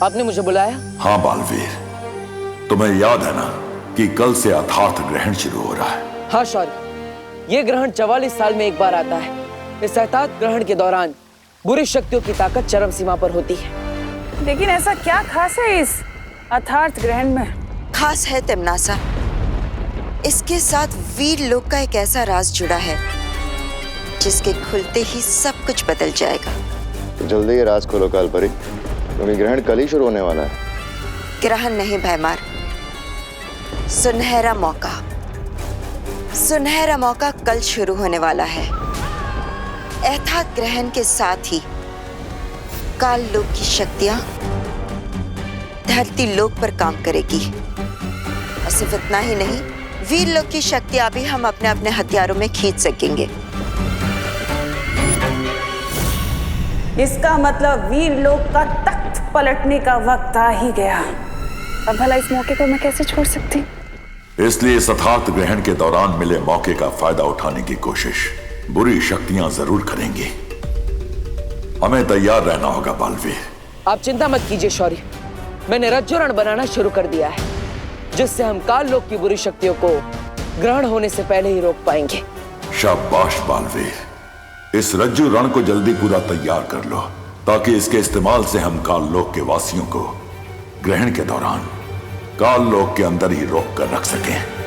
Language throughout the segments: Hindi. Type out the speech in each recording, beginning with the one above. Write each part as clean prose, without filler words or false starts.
आपने मुझे बुलाया? हाँ बालवीर, तुम्हें याद है ना कि कल से अथार्थ ग्रहण शुरू हो रहा है। हाँ शौर्य, ये ग्रहण 44 साल में एक बार आता है। इस अथार्थ ग्रहण के दौरान बुरी शक्तियों की ताकत चरम सीमा पर होती है। लेकिन ऐसा क्या खास है इस अथार्थ ग्रहण में? खास है तिम्नासा, इसके साथ वीर लोक का एक ऐसा राज जुड़ा है जिसके खुलते ही सब कुछ बदल जाएगा। तो जल्दी ये राज खोलो कालपरी, क्योंकि ग्रहण कल ही शुरू होने वाला है। ग्रहण नहीं भैमार, सुनहरा मौका। सुनहरा मौका कल शुरू होने वाला है। अथार्थ ग्रहण के साथ ही काल लोक की शक्तियां धरती लोक पर काम करेगी। और सिर्फ इतना ही नहीं, वीर लोक की शक्तियां भी हम अपने अपने हथियारों में खींच सकेंगे। इसका मतलब वीर लोक का तख्त पलटने का वक्त आ ही गया। अब भला इस मौके को मैं कैसे छोड़ सकती? इसलिए इस अथार्थ ग्रहण के दौरान मिले मौके का फायदा उठाने की कोशिश बुरी शक्तियां जरूर करेंगी। हमें तैयार रहना होगा बालवीर। आप चिंता मत कीजिए शौर्य, मैंने रज्जुरण बनाना शुरू कर दिया है, जिससे हम काल लोक की बुरी शक्तियों को ग्रहण होने से पहले ही रोक पाएंगे। शाबाश बालवीर, इस रज्जु रण को जल्दी पूरा तैयार कर लो, ताकि इसके इस्तेमाल से हम काल लोक के वासियों को ग्रहण के दौरान काल लोक के अंदर ही रोक कर रख सकें।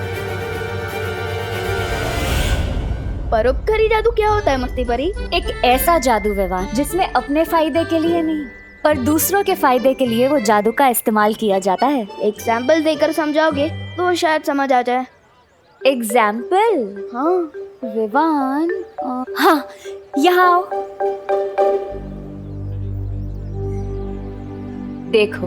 परोपकारी जादू क्या होता है मस्ती परी? एक ऐसा जादू विवान जिसमें अपने फायदे के लिए नहीं पर दूसरों के फायदे के लिए वो जादू का इस्तेमाल किया जाता है। एग्जाम्पल देकर समझाओगे तो शायद समझ आ जाए। एग्जाम्पल? हाँ विवान, हाँ यहाँ आओ। देखो,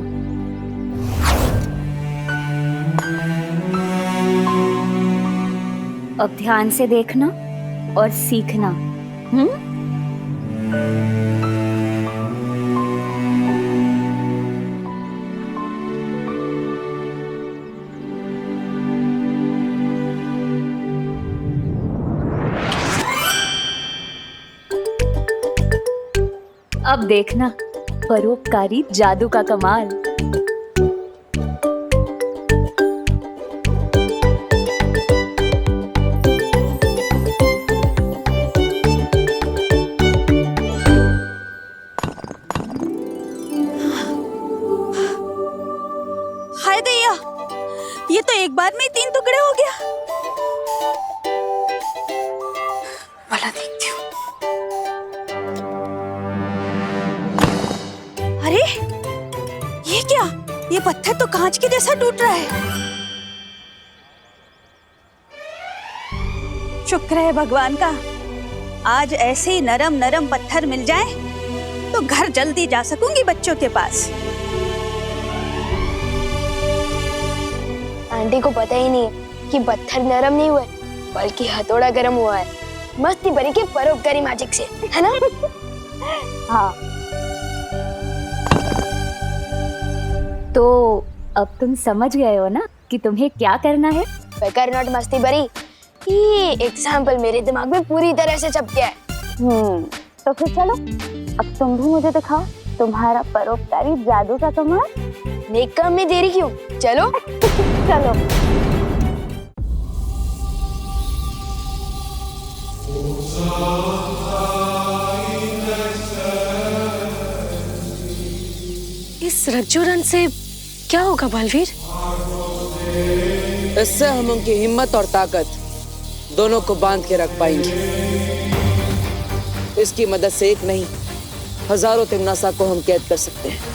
अब ध्यान से देखना और सीखना। अब देखना परोपकारी जादू का कमाल। हाय दैया, ये तो एक बार में ही 3 टुकड़े हो गया। भला देखती हूँ। अरे ये क्या? ये पत्थर तो कांच के जैसा टूट रहा है। शुक्र है भगवान का, आज ऐसे ही नरम नरम पत्थर मिल जाए तो घर जल्दी जा सकूंगी बच्चों के पास। आंटी को पता ही नहीं है कि पत्थर नरम नहीं हुए बल्कि हथौड़ा गर्म हुआ है, मस्ती परी के परोपकारी मैजिक से, है ना? हाँ, तो अब तुम समझ गए हो ना कि तुम्हें क्या करना है? बेकार नॉट मस्ती परी, ये एग्जाम्पल मेरे दिमाग में पूरी तरह से छप गया है। तो फिर चलो, अब तुम भी मुझे दिखाओ तुम्हारा परोपकारी जादू का कमाल। नेक काम में देरी क्यों? चलो। चलो। इस रज्जुरण से क्या होगा बालवीर? इससे हम उनकी हिम्मत और ताकत दोनों को बांध के रख पाएंगे। इसकी मदद से एक नहीं, हजारों तिम्नासा को हम कैद कर सकते हैं।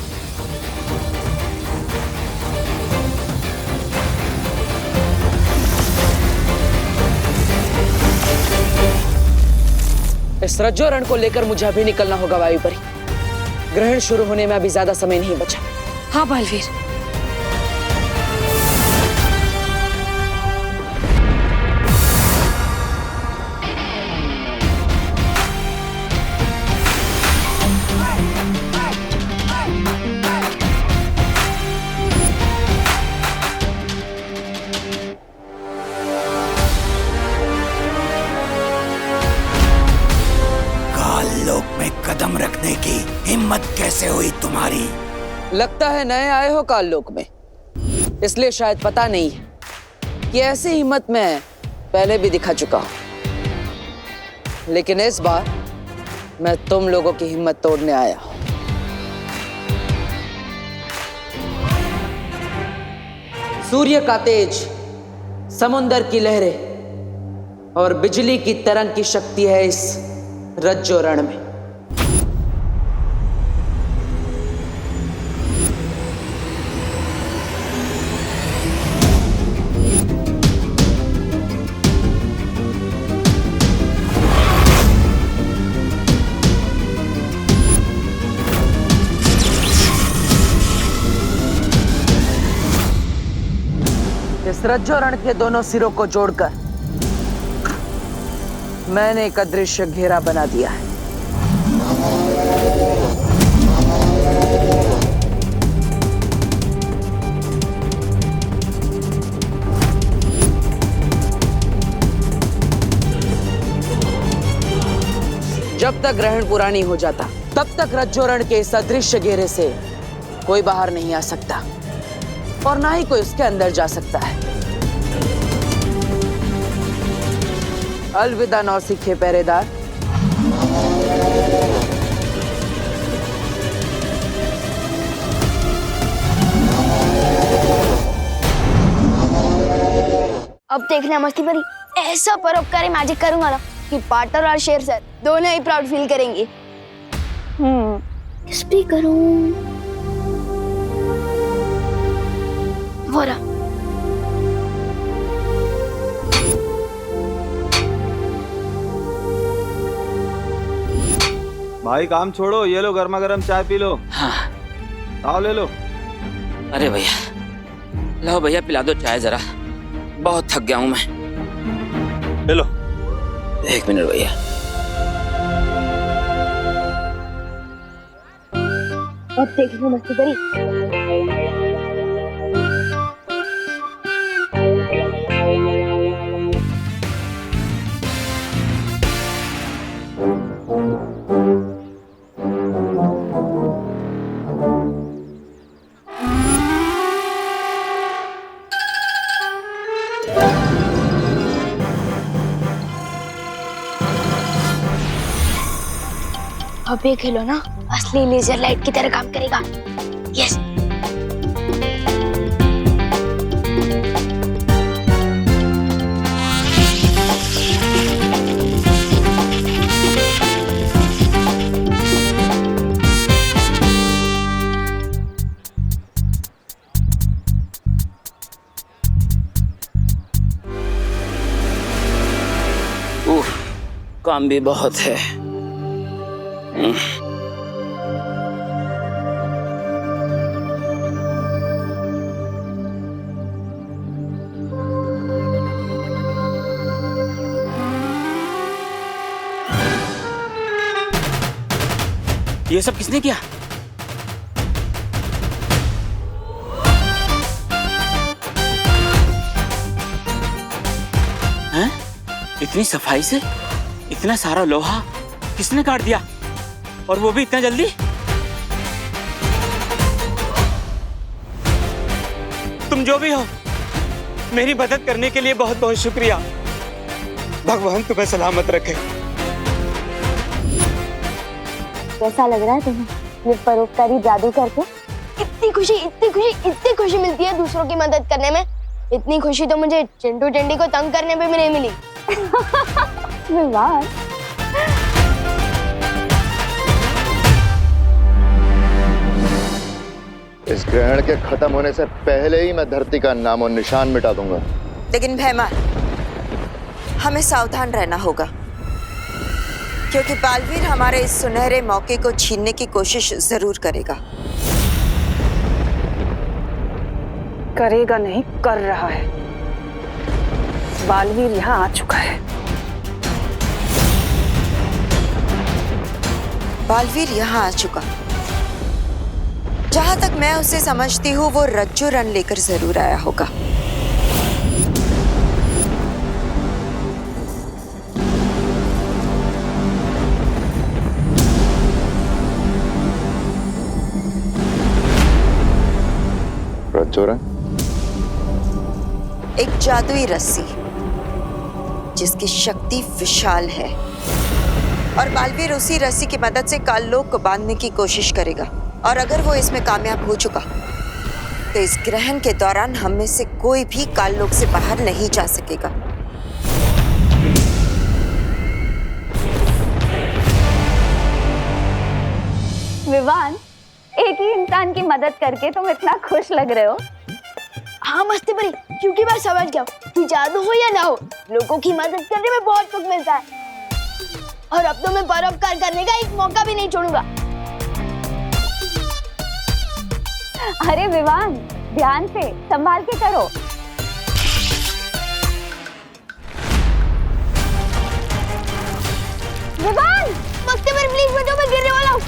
इस रज्जुरण को लेकर मुझे अभी निकलना होगा वायुपरी। ग्रहण शुरू होने में अभी ज्यादा समय नहीं बचा। हाँ बालवीर। काल लोक में कदम रखने की हिम्मत कैसे हुई तुम्हारी? लगता है नए आए हो काल लोक में, इसलिए शायद पता नहीं है कि ऐसी हिम्मत मैं पहले भी दिखा चुका हूं। लेकिन इस बार मैं तुम लोगों की हिम्मत तोड़ने आया हूं। सूर्य का तेज, समुंदर की लहरें और बिजली की तरंग की शक्ति है इस रज्जो रण में। इस रज्जो रण के दोनों सिरों को जोड़कर मैंने एक अदृश्य घेरा बना दिया है। जब तक ग्रहण पूरा नहीं हो जाता, तब तक रज्जो रण के इस अदृश्य घेरे से कोई बाहर नहीं आ सकता और ना ही कोई उसके अंदर जा सकता है। अलविदा नौसिखे पहरेदार। अब देखना मस्ती परी, ऐसा परोपकारी मैजिक करूंगा ना कि पार्टनर और शेर सर दोनों ही प्राउड फील करेंगे। किस पे करूं? वो रहा। भाई काम छोड़ो, ये लो गर्मा गर्म चाय पी लो। हाँ। आओ ले लो। अरे भैया, लो भैया पिला दो चाय जरा, बहुत थक गया हूं मैं। ले लो। एक मिनट भैया। अब देखना मस्ती परी। अब ये खिलौना असली लेजर लाइट की तरह काम करेगा। यस। काम भी बहुत है। ये सब किसने किया? हैं? इतनी सफाई से इतना सारा लोहा किसने काट दिया, और वो भी इतना जल्दी? तुम जो भी हो, मेरी मदद करने के लिए बहुत बहुत शुक्रिया। भगवान तुम्हें सलामत रखे। कैसा लग रहा है तुम्हें ये परोपकारी जादू करके? इतनी खुशी मिलती है दूसरों की मदद करने में। इतनी खुशी तो मुझे चिंटू टेंडी को तंग करने में भी नहीं मिली। वाह। इस ग्रहण के खत्म होने से पहले ही मैं धरती का नामो निशान मिटा दूंगा। लेकिन भैमार, हमें सावधान रहना होगा, क्योंकि बालवीर हमारे इस सुनहरे मौके को छीनने की कोशिश जरूर करेगा। करेगा नहीं, कर रहा है। बालवीर यहाँ आ चुका है। बालवीर यहाँ आ चुका। जहां तक मैं उसे समझती हूँ, वो रज्जो रण लेकर जरूर आया होगा। रज्जो रंग? एक जादुई रस्सी जिसकी शक्ति विशाल है, और बालवीर उसी रस्सी की मदद से काललोक को बांधने की कोशिश करेगा। और अगर वो इसमें कामयाब हो चुका तो इस ग्रहण के दौरान हम में से कोई भी काललोक से बाहर नहीं जा सकेगा। विवान, एक ही इंसान की मदद करके तुम इतना खुश लग रहे हो। हाँ मस्ती परी, क्योंकि मैं समझ गया हूँ कि जादू हो या ना हो, लोगों की मदद करने में बहुत सुख मिलता है। और अब तो मैं परोपकार करने का एक मौका भी नहीं छोड़ूंगा। अरे विवान, ध्यान से, संभाल के करो। विवान, मस्ती परी प्लीज बचाओ, मैं गिरने वाला हूँ।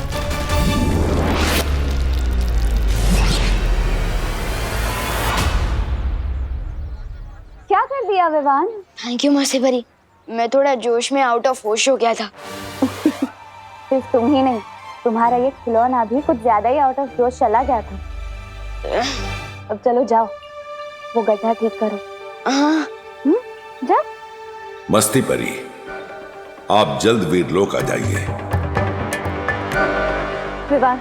क्या कर दिया विवान? थैंक यू मस्ती परी, मैं थोड़ा जोश में आउट ऑफ होश हो गया था। सिर्फ तुम ही नहीं, तुम्हारा ये खिलौना भी कुछ ज्यादा ही आउट ऑफ जोश चला गया था। अब चलो जाओ, वो गड्ढा ठीक करो। हाँ जाओ। मस्ती परी, आप जल्द वीरलोक आ जाइए। विवान,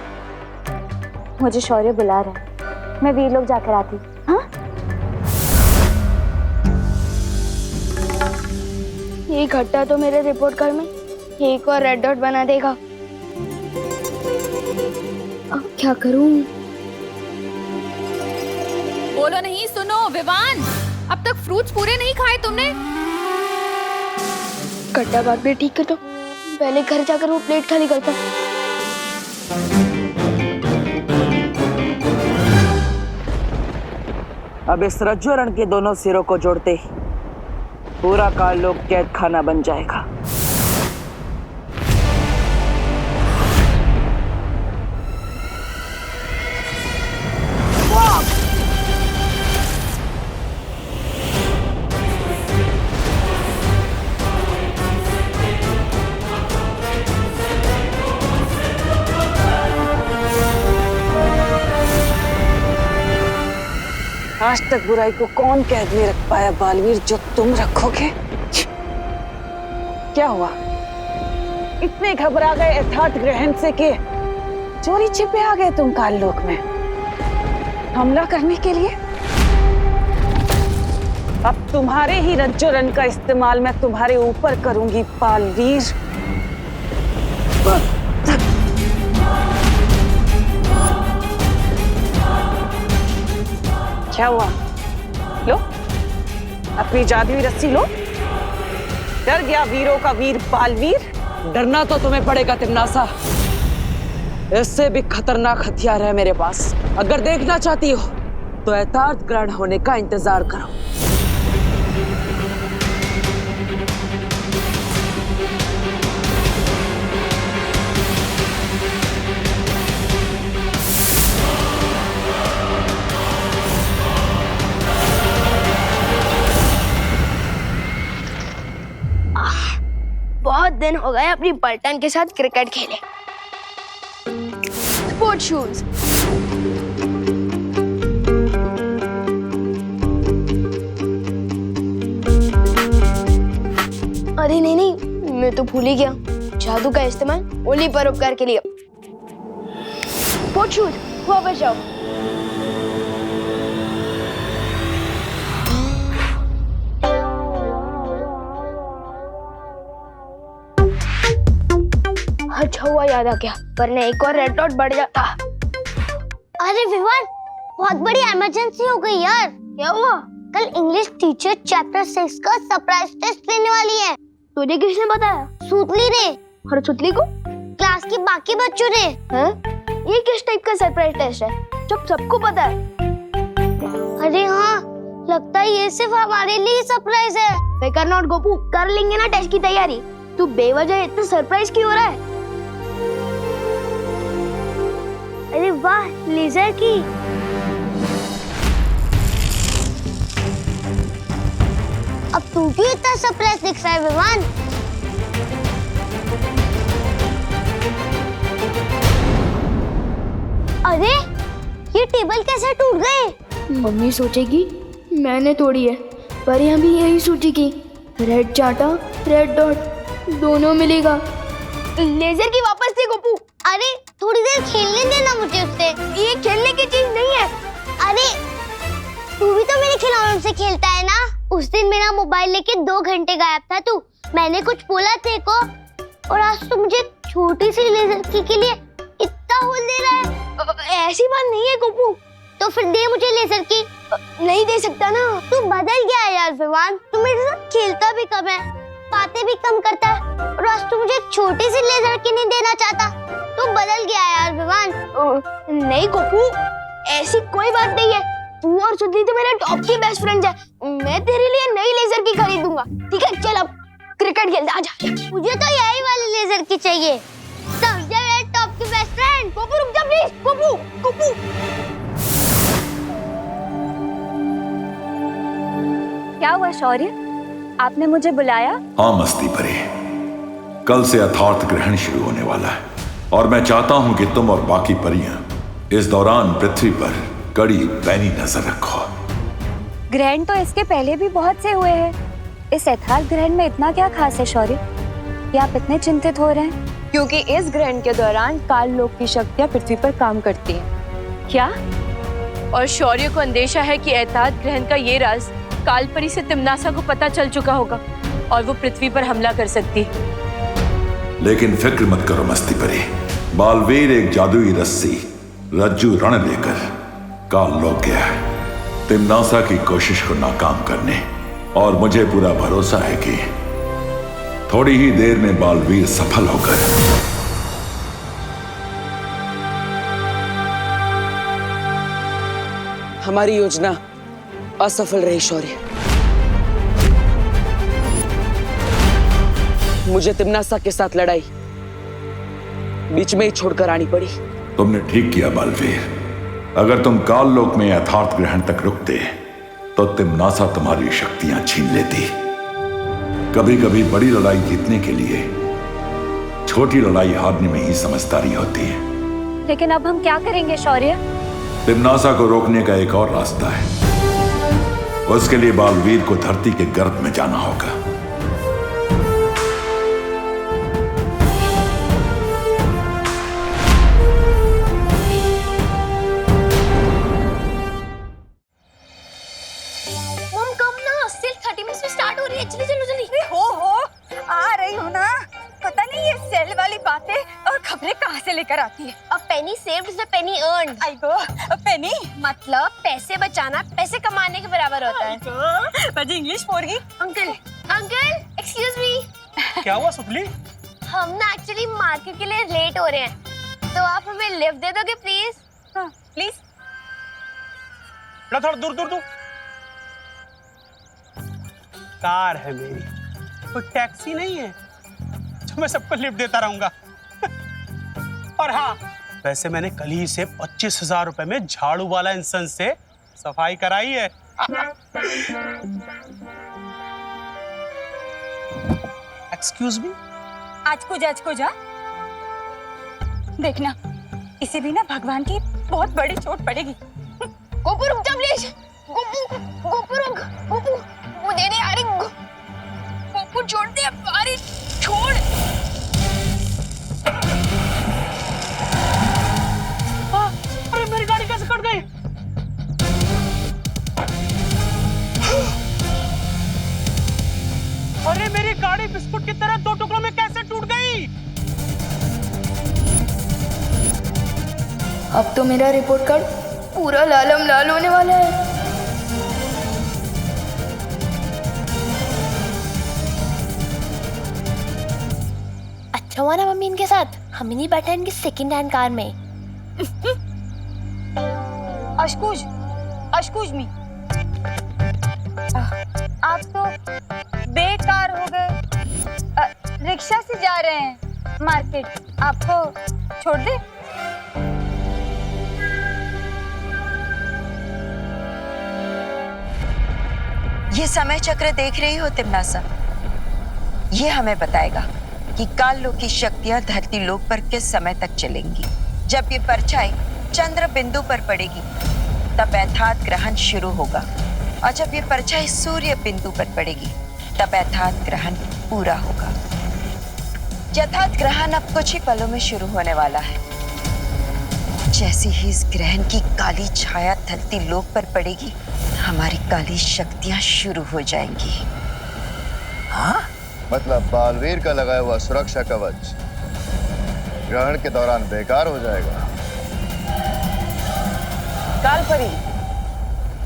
मुझे शौर्य बुला रहा है, मैं वीरलोक जाकर आती हूँ। हाँ? ये घट्टा तो मेरे रिपोर्ट कार्ड में एक और रेड डॉट बना देगा। अब क्या करूं? बोलो नहीं, सुनो विवान, अब तक फ्रूट्स पूरे नहीं खाए तुमने। घट्टा बात भी ठीक कर दो, पहले घर जाकर वो प्लेट खाली करता। अब इस रज्जुरण के दोनों सिरों को जोड़ते ही पूरा काललोक कैद खाना बन जाएगा। आज तक बुराई को कौन कैद में रख पाया बालवीर, जो तुम रखोगे? क्या हुआ? इतने घबरा गए यथार्थ ग्रहण से कि चोरी छिपे आ गए तुम काललोक में हमला करने के लिए? अब तुम्हारे ही रज्जुरण का इस्तेमाल मैं तुम्हारे ऊपर करूंगी बालवीर। क्या हुआ? लो अपनी जादुई रस्सी लो। डर गया वीरों का वीर बालवीर? डरना तो तुम्हें पड़ेगा तिमनासा। इससे भी खतरनाक हथियार है मेरे पास। अगर देखना चाहती हो तो यथार्थ ग्रहण होने का इंतजार करो। बहुत दिन हो गए अपनी पलटन के साथ क्रिकेट खेले। Sport shoes. अरे नहीं, मैं तो भूल ही गया, जादू का इस्तेमाल ओली परोपकार के लिए। स्पोर्ट शूज, वापस जाओ। अच्छा हुआ याद आ गया, वरना एक और रेड डॉट बढ़ जाता। अरे विवान, बहुत बड़ी इमरजेंसी हो गई यार। क्या हुआ? कल इंग्लिश टीचर चैप्टर 6 का सरप्राइज टेस्ट लेने वाली है। तुझे किसने बताया? सूतली ने। और सुतली को? क्लास के बाकी बच्चों ने। हैं? ये किस टाइप का सरप्राइज टेस्ट है जब सबको पता है? अरे हाँ, लगता है ये सिर्फ हमारे लिए सरप्राइज है। फिकर नॉट गोपू, कर लेंगे ना टेस्ट की तैयारी। तू बेवजह इतना सरप्राइज क्यों हो रहा है? अरे वाह, लेजर की। अब तू क्यों इतना सरप्राइज दिख रहा है विवान? अरे ये टेबल कैसे टूट गए? मम्मी सोचेगी मैंने तोड़ी है, पर यहाँ भी यही सोचेगी रेड चाटा रेड डॉट दोनों मिलेगा। लेजर की वापस थी गोपू। अरे थोड़ी देर खेलने देना मुझे उससे। ये खेलने की चीज नहीं है। अरे तू भी तो मेरे खिलौनों से खेलता है ना। उस दिन मेरा मोबाइल लेके 2 घंटे गायब था तू। मैंने कुछ बोला तेरे को, और आज तू मुझे छोटी सी लेजर की के लिए इतना होल दे रहा है। ऐसी बात नहीं है गोपू। तो फिर दे मुझे लेजर की। नहीं दे सकता ना। तू बदल गया है यार विवान। तू मेरे साथ खेलता भी कम है, बातें भी कम करता है, और आज तू मुझे एक छोटी सी लेजर की नहीं देना चाहता। तू बदल गया है यार विवान। नहीं गोपू, ऐसी कोई बात नहीं है। तू और सुधली तो मेरे टॉप की बेस्ट फ्रेंड्स है। मैं तेरे लिए नई लेजर की खरीदूंगा। ठीक है चल अब क्रिकेट खेलते आजा। मुझे तो यही वाली लेजर की चाहिए। समझा मेरे टॉप की बेस्ट फ्रेंड। गोपू रुक जा प्लीज। गोपू गोपू क्या हुआ शौर्य, आपने मुझे बुलाया? हाँ मस्ती परी, कल से यथार्थ ग्रहण शुरू होने वाला है और मैं चाहता हूं कि तुम और बाकी परियां इस दौरान पृथ्वी पर कड़ी पैनी नजर रखो। ग्रहण तो इसके पहले भी बहुत से हुए हैं। इस यथार्थ ग्रहण में इतना क्या खास है शौर्य कि आप इतने चिंतित हो रहे हैं? क्योंकि इस ग्रहण के दौरान काल लोक की शक्तियां पृथ्वी पर काम करती हैं। क्या? और शौर्य को अंदेशा है कि यथार्थ ग्रहण का ये राज कालपरी से तिम्नासा को पता चल चुका होगा और वो पृथ्वी पर हमला कर सकती है। लेकिन फिक्र मत करो मस्ती परी, बालवीर एक जादुई रस्सी रज्जु रण लेकर काल लोक गया है तिम्नासा की कोशिश को नाकाम करने, और मुझे पूरा भरोसा है कि थोड़ी ही देर में बालवीर सफल होकर हमारी योजना असफल रही शौर्य। मुझे तिम्नासा के साथ लड़ाई बीच में ही छोड़कर आनी पड़ी। तुमने ठीक किया बालवीर। अगर तुम काल लोक में यथार्थ ग्रहण तक रुकते तो तिम्नासा तुम्हारी शक्तियां छीन लेती। कभी कभी बड़ी लड़ाई जीतने के लिए छोटी लड़ाई हारने में ही समझदारी होती है। लेकिन अब हम क्या करेंगे शौर्य? तिम्नासा को रोकने का एक और रास्ता है। उसके लिए बालवीर को धरती के गर्भ में जाना होगा। लेकर आती है। A penny saved is a penny earned। आई गो पेनी मतलब पैसे बचाना पैसे कमाने के बराबर होता है। बजी इंग्लिश पोरगी। Uncle excuse me. क्या हुआ सुखली? हम ना एक्चुअली मार्केट के लिए लेट हो रहे हैं, तो आप हमें लिफ्ट दे दोगे प्लीज? हाँ प्लीज। थोड़ा दूर दूर दूर। कार है मेरी, कोई टैक्सी नहीं है जो मैं सबको लिफ्ट देता रहूंगा। और हाँ, वैसे मैंने कल ही से 25,000 रुपए में झाड़ू वाला इंसान से सफाई कराई है। Excuse me. आज को जा देखना, इसे भी ना भगवान की बहुत बड़ी चोट पड़ेगी। गोपू रुक जा प्लीज। गोपू रुक। गोपू वो दे दे। अरे गोपू छोड़ दे। अरे छोड़। अरे मेरी गाड़ी कैसे कट गई? अरे मेरी गाड़ी बिस्कुट की तरह 2 टुकड़ों में कैसे टूट गई? अब तो मेरा रिपोर्ट कार्ड पूरा लालम लाल होने वाला है। अच्छा हुआ ना मम्मी इनके साथ हम ही नहीं बैठे इनकी सेकंड हैंड कार में। अशकुज मी, आप तो बेकार हो गए। रिक्शा से जा रहे हैं मार्केट, आपको छोड़ दे? ये समय चक्र देख रही हो तिम्नासा? ये हमें बताएगा कि काल लोक की शक्तियां धरती लोक पर किस समय तक चलेंगी। जब ये परछाई चंद्र बिंदु पर पड़ेगी तब अर्थात ग्रहण शुरू होगा, और जब ये परछाई सूर्य बिंदु पर पड़ेगी तब अर्थात ग्रहण पूरा होगा। यथार्थ ग्रहण अब कुछ ही पलों में शुरू होने वाला है। जैसे ही इस ग्रहण की काली छाया धरती लोक पर पड़ेगी, हमारी काली शक्तियां शुरू हो जाएंगी। हाँ? मतलब बालवीर का लगाया हुआ सुरक्षा कवच ग्रहण के दौरान बेकार हो जाएगा। कालपरी,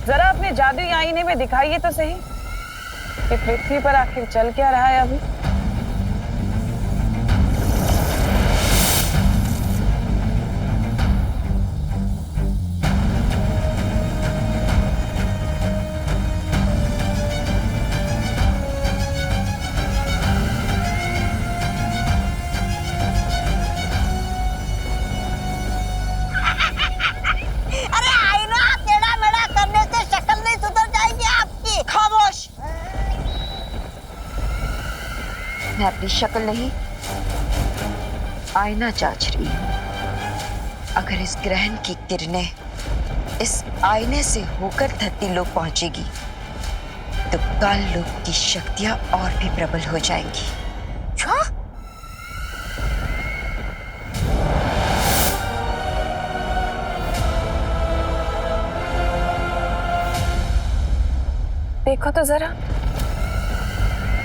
जरा अपने जादुई आईने में दिखाइए तो सही कि पृथ्वी पर आखिर चल क्या रहा है अभी। मैं अपनी शक्ल नहीं, आईना जांच रही हूं। अगर इस ग्रहण की किरणें इस आईने से होकर धरती लोक पहुंचेगी तो काल लोक की शक्तियां और भी प्रबल हो जाएंगी। देखो तो जरा,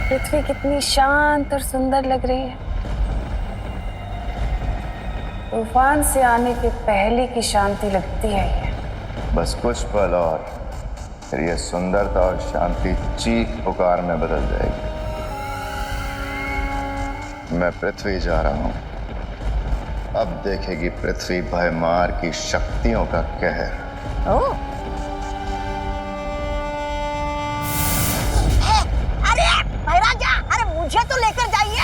पृथ्वी कितनी शांत और सुंदर लग रही है। तूफान से आने के पहले की शांति लगती है ये। बस कुछ पल और फिर ये सुंदरता और शांति चीख पुकार में बदल जाएगी। मैं पृथ्वी जा रहा हूं, अब देखेगी पृथ्वी भयमार की शक्तियों का कहर। ओह, मुझे तो लेकर जाइए।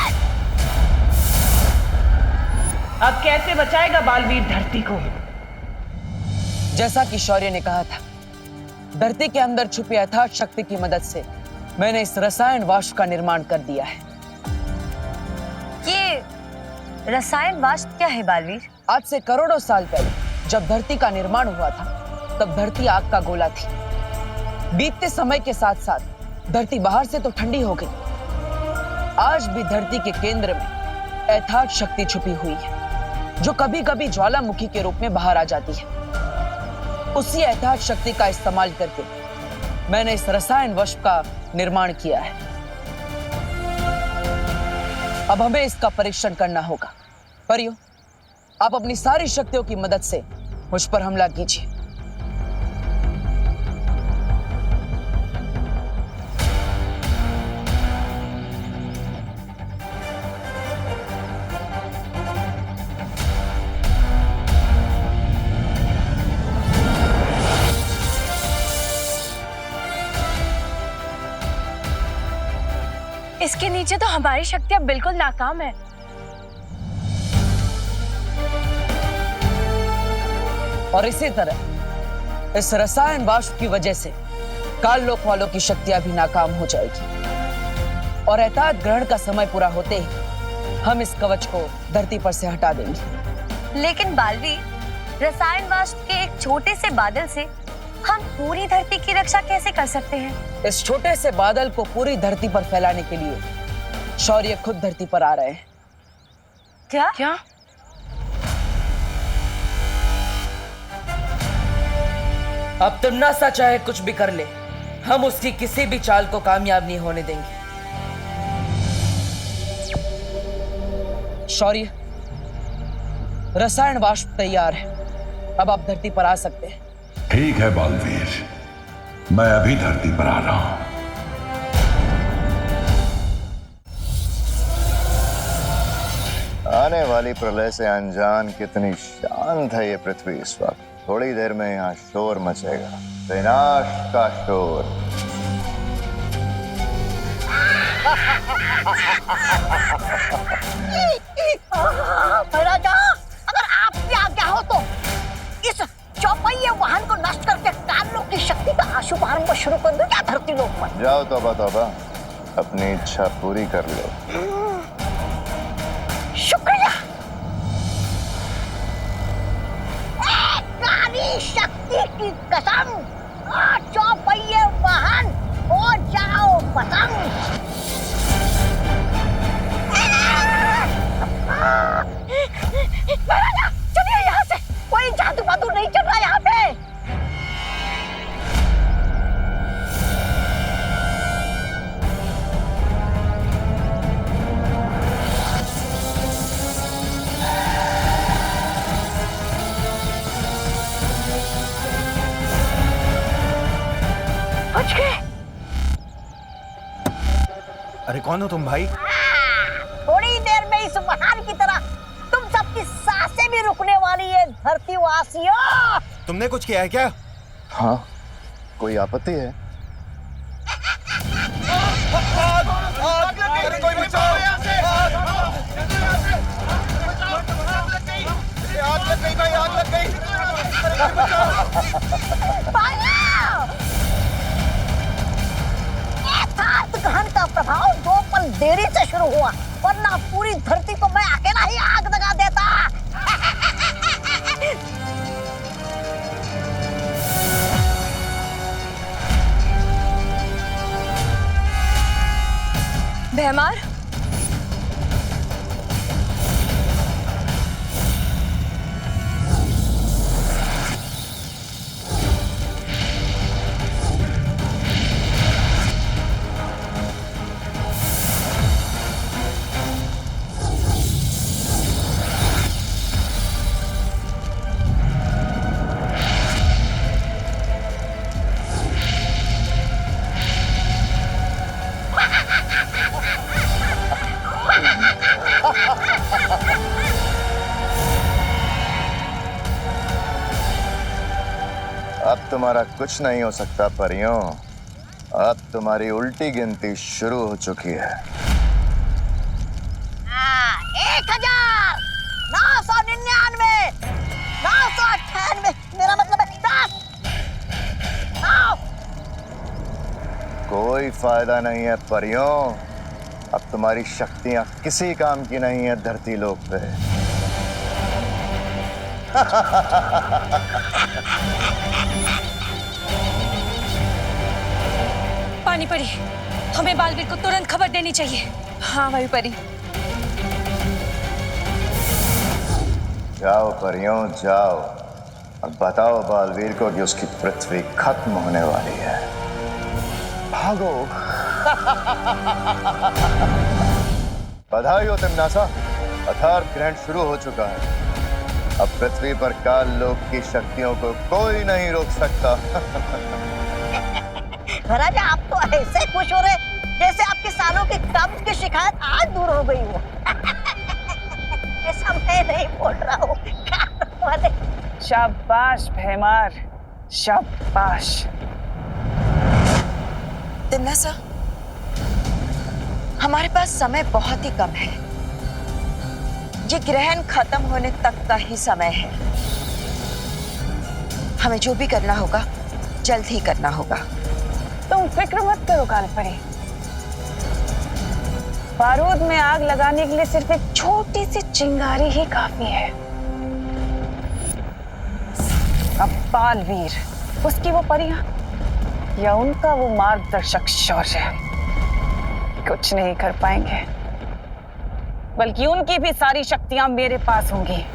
अब कैसे बचाएगा बालवीर धरती को? जैसा कि शौर्य ने कहा था, धरती के अंदर छुपी अथाह शक्ति की मदद से मैंने इस रसायन वाष्प का निर्माण कर दिया है। ये रसायन वाष्प क्या है बालवीर? आज से करोड़ों साल पहले जब धरती का निर्माण हुआ था, तब धरती आग का गोला थी। बीतते समय के साथ साथ धरती बाहर से तो ठंडी हो गई, आज भी धरती के केंद्र में अथाह शक्ति छुपी हुई है, जो कभी कभी ज्वालामुखी के रूप में बाहर आ जाती है। उसी अथाह शक्ति का इस्तेमाल करके मैंने इस रसायन वाष्प का निर्माण किया है। अब हमें इसका परीक्षण करना होगा। परियों, आप अपनी सारी शक्तियों की मदद से मुझ पर हमला कीजिए। इसके नीचे तो हमारी शक्तियां बिल्कुल नाकाम है। और इसी तरह इस रसायन वाष्प की वजह से काल लोक वालों की शक्तियां भी नाकाम हो जाएगी, और अर्थात ग्रहण का समय पूरा होते ही हम इस कवच को धरती पर से हटा देंगे। लेकिन बालवीर, रसायन वाष्प के एक छोटे से बादल से हम पूरी धरती की रक्षा कैसे कर सकते हैं? इस छोटे से बादल को पूरी धरती पर फैलाने के लिए शौर्य खुद धरती पर आ रहे हैं। क्या? क्या? अब तमन्ना चाहे कुछ भी कर ले, हम उसकी किसी भी चाल को कामयाब नहीं होने देंगे। शौर्य, रसायन वाष्प तैयार है, अब आप धरती पर आ सकते हैं। ठीक है बालवीर, मैं अभी धरती पर आ रहा हूं। आने वाली प्रलय से अनजान कितनी शांत है ये पृथ्वी इस वक्त। थोड़ी देर में यहाँ शोर मचेगा, विनाश का शोर। राजा, अगर आपकी आज्ञा हो तो इस चौपहिया वाहन को नष्ट करके काल लोक की शक्ति का शुभारंभ शुरू कर दो क्या धरती लोक पर? जाओ तौबा तौबा, अपनी इच्छा पूरी कर लो। शुक्रिया। काली तुम्हारी शक्ति की कसम, चौपहिए वाहन हो जाओ पतंग। महाराजा चलिए यहाँ से, कोई जादू वादू नहीं चल रहा यहाँ पे। अरे कौन हो तुम भाई? थोड़ी देर में इस महान की तरह तुम सबकी सांसें भी रुकने वाली है धरतीवासियों। तुमने कुछ किया है क्या? हाँ, कोई आपत्ति है? कोई बचाओ! आग लग गई भाई, आग लग गई! ग्रहण का प्रभाव 2 पल देरी से शुरू हुआ, वरना पूरी धरती को मैं अकेला ही आग लगा देता। भैमार, अब तुम्हारा कुछ नहीं हो सकता परियों। अब तुम्हारी उल्टी गिनती शुरू हो चुकी है। 1999, 998, मेरा मतलब है 10, 9। कोई फायदा नहीं है परियों, अब तुम्हारी शक्तियां किसी काम की नहीं है धरती लोक पे। पानी परी, हमें बालवीर को तुरंत खबर देनी चाहिए। हाँ भाई परी। जाओ परियों जाओ, अब बताओ बालवीर को कि उसकी पृथ्वी खत्म होने वाली है। भागो! बधाई हो तिम्नासा, अथार्थ ग्रहण शुरू हो चुका है। अब पृथ्वी पर काल लोक की शक्तियों को कोई नहीं रोक सकता। महाराजा आप तो ऐसे खुश हो रहे जैसे आपके सालों के कब्ज की शिकायत आज दूर हो गई हो। ऐसा मैं नहीं बोल रहा हूँ। शाबाश भैमार, शाबाश। तिम्नासा, हमारे पास समय बहुत ही कम है। ये ग्रहण खत्म होने तक का ही समय है। हमें जो भी करना होगा जल्द ही करना होगा। तुम फिक्र मत करो कालपरी, बारूद में आग लगाने के लिए सिर्फ एक छोटी सी चिंगारी ही काफी है। अब बालवीर, उसकी वो परियां या उनका वो मार्गदर्शक शौर्य कुछ नहीं कर पाएंगे, बल्कि उनकी भी सारी शक्तियां मेरे पास होंगी।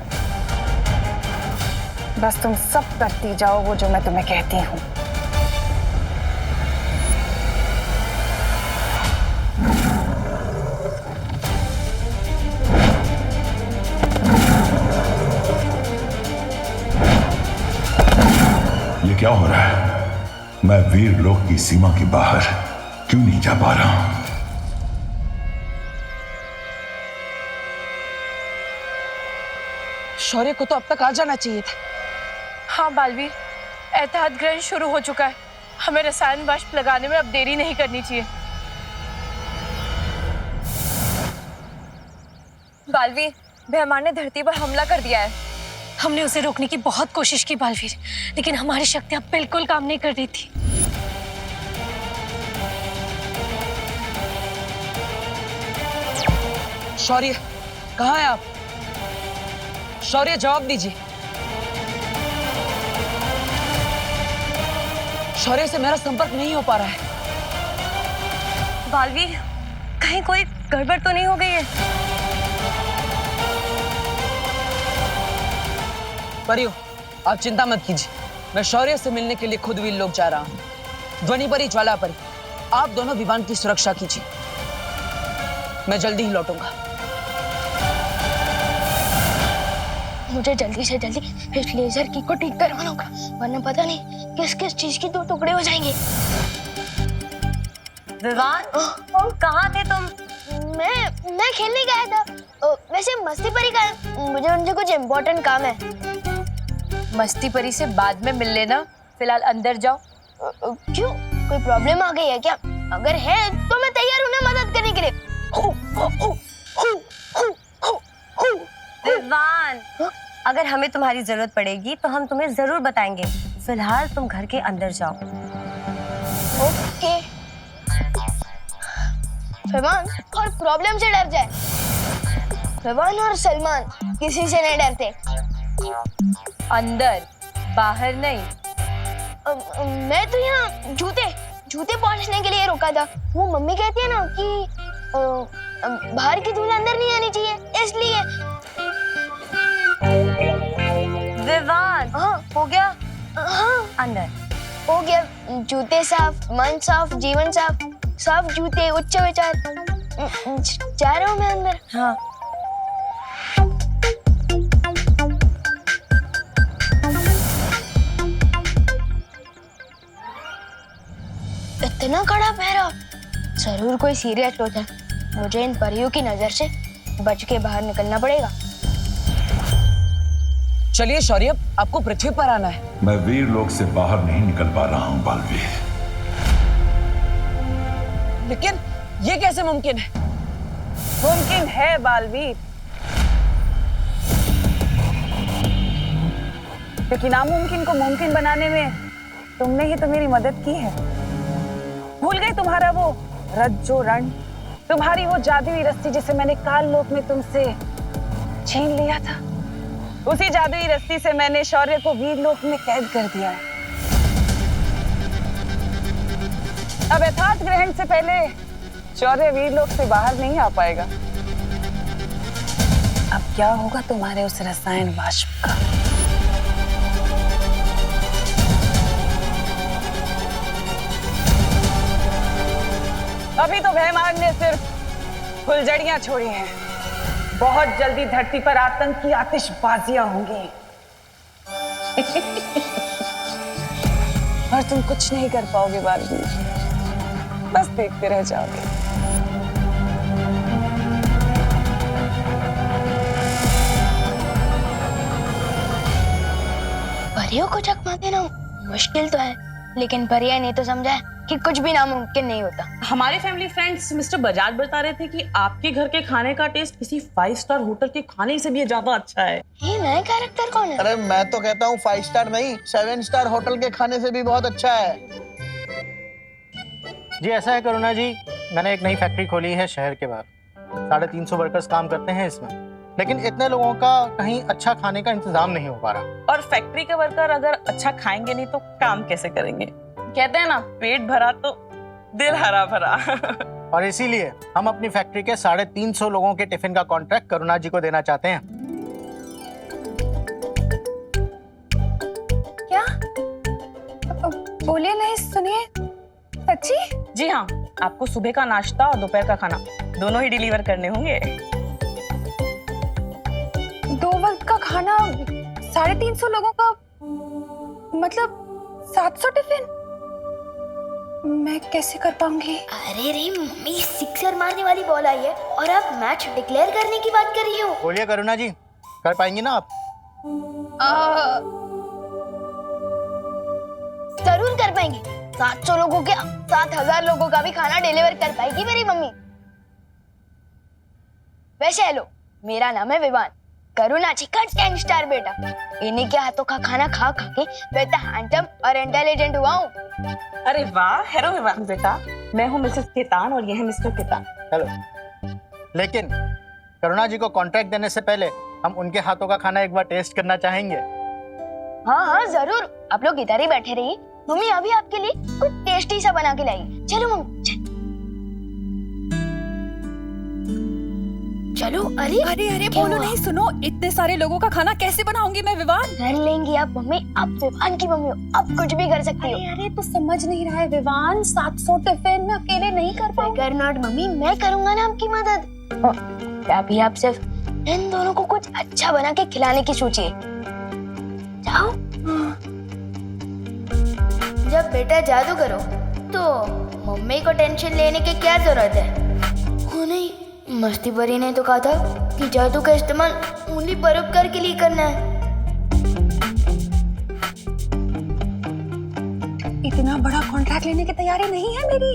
बस तुम सब करती जाओ वो जो मैं तुम्हें कहती हूँ। ये क्या हो रहा है? मैं वीर लोक की सीमा के बाहर क्यों नहीं जा पा रहा हूं? शौर्य को तो अब तक आ जाना चाहिए था। हाँ बालवीर, एतहाद ग्रहण शुरू हो चुका है। हमें रसायन वाष्प लगाने में अब देरी नहीं करनी चाहिए। बालवीर, भैमार ने धरती पर हमला कर दिया है। हमने उसे रोकने की बहुत कोशिश की बालवीर, लेकिन हमारी शक्तियां बिल्कुल काम नहीं कर रही थी। शौर्य, कहाँ हैं आप? शौर्य, जवाब दीजिए। शौर्य से मेरा संपर्क नहीं हो पा रहा है। बालवीर, कहीं कोई गड़बड़ तो नहीं हो गई है? परियो, आप चिंता मत कीजिए, मैं शौर्य से मिलने के लिए खुद भी लोग जा रहा हूँ। ध्वनि परी, ज्वाला परी, आप दोनों विमान की सुरक्षा कीजिए, मैं जल्दी ही लौटूंगा। मुझे जल्दी से जल्दी इस लेजर की को ठीक करवाना होगा, वरना पता नहीं किस किस चीज की दो टुकड़े हो जाएंगे। विवान, कहाँ थे तुम? मैं खेलने गया था। वैसे मस्ती परी का है, मुझे उनसे कुछ इम्पोर्टेंट काम है। मस्ती परी से बाद में मिल लेना, फिलहाल अंदर जाओ। क्यों, कोई प्रॉब्लम आ गई है क्या? अगर है तो मैं तैयार हूँ ना मदद करने के लिए। विवान, अगर हमें तुम्हारी जरूरत पड़ेगी तो हम तुम्हें जरूर बताएंगे। फिलहाल तुम घर के अंदर जाओ। ओके। फरमान और प्रॉब्लम से डर जाए। फरमान और सलमान किसी से नहीं डरते। अंदर, बाहर नहीं। मैं तो यहाँ जूते पॉलिशने के लिए रुका था। वो मम्मी कहती है ना कि बाहर की धूल अंदर नहीं आनी चाहिए, इसलिए। विवान, हाँ हो गया? हाँ अंदर हो गया। जूते साफ, मन साफ, जीवन साफ। साफ जूते, उच्च विचार। जा रहा हूँ मैं अंदर। हाँ। इतना कड़ा पहरा, जरूर कोई सीरियस लोग है। मुझे इन परियों की नजर से बच के बाहर निकलना पड़ेगा। चलिए शौर्य, आपको पृथ्वी पर आना है। मैं वीर लोक से बाहर नहीं निकल पा रहा हूं बालवीर। लेकिन ये कैसे मुमकिन है? मुमकिन है बालवीर, क्योंकि नामुमकिन को मुमकिन बनाने में तुमने ही तो मेरी मदद की है। भूल गई तुम्हारा वो रज्जो रण, तुम्हारी वो जादुई रस्सी जिसे मैंने काल लोक में तुमसे छीन लिया था। उसी जादुई रस्सी से मैंने शौर्य को वीर लोक में कैद कर दिया है। अब यथार्थ ग्रहण से पहले शौर्य वीर लोक से बाहर नहीं आ पाएगा। अब क्या होगा तुम्हारे उस रसायन वाष्प का? अभी तो भयमान ने सिर्फ फुलझड़ियां छोड़ी हैं। बहुत जल्दी धरती पर आतंक की आतिशबाजियां होंगी। और तुम कुछ नहीं कर पाओगे बालवीर, बस देखते रह जाओगे। परियों को चकमा देना मुश्किल तो है, लेकिन परिया ने तो समझा कि कुछ भी नामुमकिन नहीं होता। हमारे फैमिली फ्रेंड्स मिस्टर बजाज बता रहे थे कि आपके घर के खाने का टेस्ट किसी 5 स्टार होटल के खाने से भी ज्यादा अच्छा है। ये नया कैरेक्टर कौन है? अरे मैं तो कहता हूँ 5 स्टार नहीं, 7 स्टार होटल के खाने से भी बहुत अच्छा है। जी ऐसा है करुणा जी, मैंने एक नई फैक्ट्री खोली है शहर के बाहर। 350 वर्कर्स काम करते हैं इसमें, लेकिन इतने लोगों का कहीं अच्छा खाने का इंतजाम नहीं हो पा रहा। और फैक्ट्री के वर्कर अगर अच्छा खाएंगे नहीं तो काम कैसे करेंगे? कहते हैं ना, पेट भरा तो दिल हरा भरा। और इसीलिए हम अपनी फैक्ट्री के 350 लोगों के टिफिन का कॉन्ट्रैक्ट करुणा जी को देना चाहते हैं। क्या? बोलिए नहीं, सुनिए। सच्ची? जी हाँ, आपको सुबह का नाश्ता और दोपहर का खाना दोनों ही डिलीवर करने होंगे। 2 वक्त का खाना 350 लोगों का, मतलब 700 टिफिन? मैं कैसे कर पाऊंगी? अरे रे मम्मी, सिक्सर मारने वाली बॉल आई है और आप मैच डिक्लेयर करने की बात कर रही हो। बोलिए करुणा जी, कर पाएंगी ना आप? जरूर कर पाएंगे। 700 लोगों के 7000 लोगों का भी खाना डिलीवर कर पाएगी मेरी मम्मी। वैसे हेलो, मेरा नाम है विवान, करुणा जी का 10 स्टार बेटा। इन्हीं के हाथों का खाना खा खा के मैं तो हैंडसम और इंटेलिजेंट हुआ हूँ। अरे वाह, हेलो विवान बेटा, मैं हूँ मिसेस केतान और ये है मिस्टर केतान। हेलो। लेकिन करुणा जी को कॉन्ट्रैक्ट देने से पहले हम उनके हाथों का खाना एक बार टेस्ट करना चाहेंगे। हाँ हाँ जरूर, आप लोग इधर ही बैठे रहिए, मम्मी अभी आपके लिए कुछ टेस्टी सा बना के लाई। चलो मम्मी चलो। अरे अरे अरे बोलो नहीं, सुनो, इतने सारे लोगों का खाना कैसे बनाऊंगी मैं विवान? कर लेंगी आप मम्मी, आप विवान की मम्मी हो, आप कुछ भी कर सकती हो। अरे तू समझ नहीं रहा है विवान, 700 टिफिन मैं अकेले नहीं कर पाऊंगी। फिकर नॉट मम्मी, मैं करूंगा ना आपकी मदद। अभी आप सिर्फ इन दोनों को कुछ अच्छा बना के खिलाने की सोचिए। जाओ। जब बेटा जादू करो तो मम्मी को टेंशन लेने की क्या जरूरत है? वो नहीं, मस्ती परी ने तो कहा था कि जादू का इस्तेमाल ओनली परोपकार के लिए करना है। इतना बड़ा कॉन्ट्रैक्ट लेने की तैयारी नहीं है मेरी।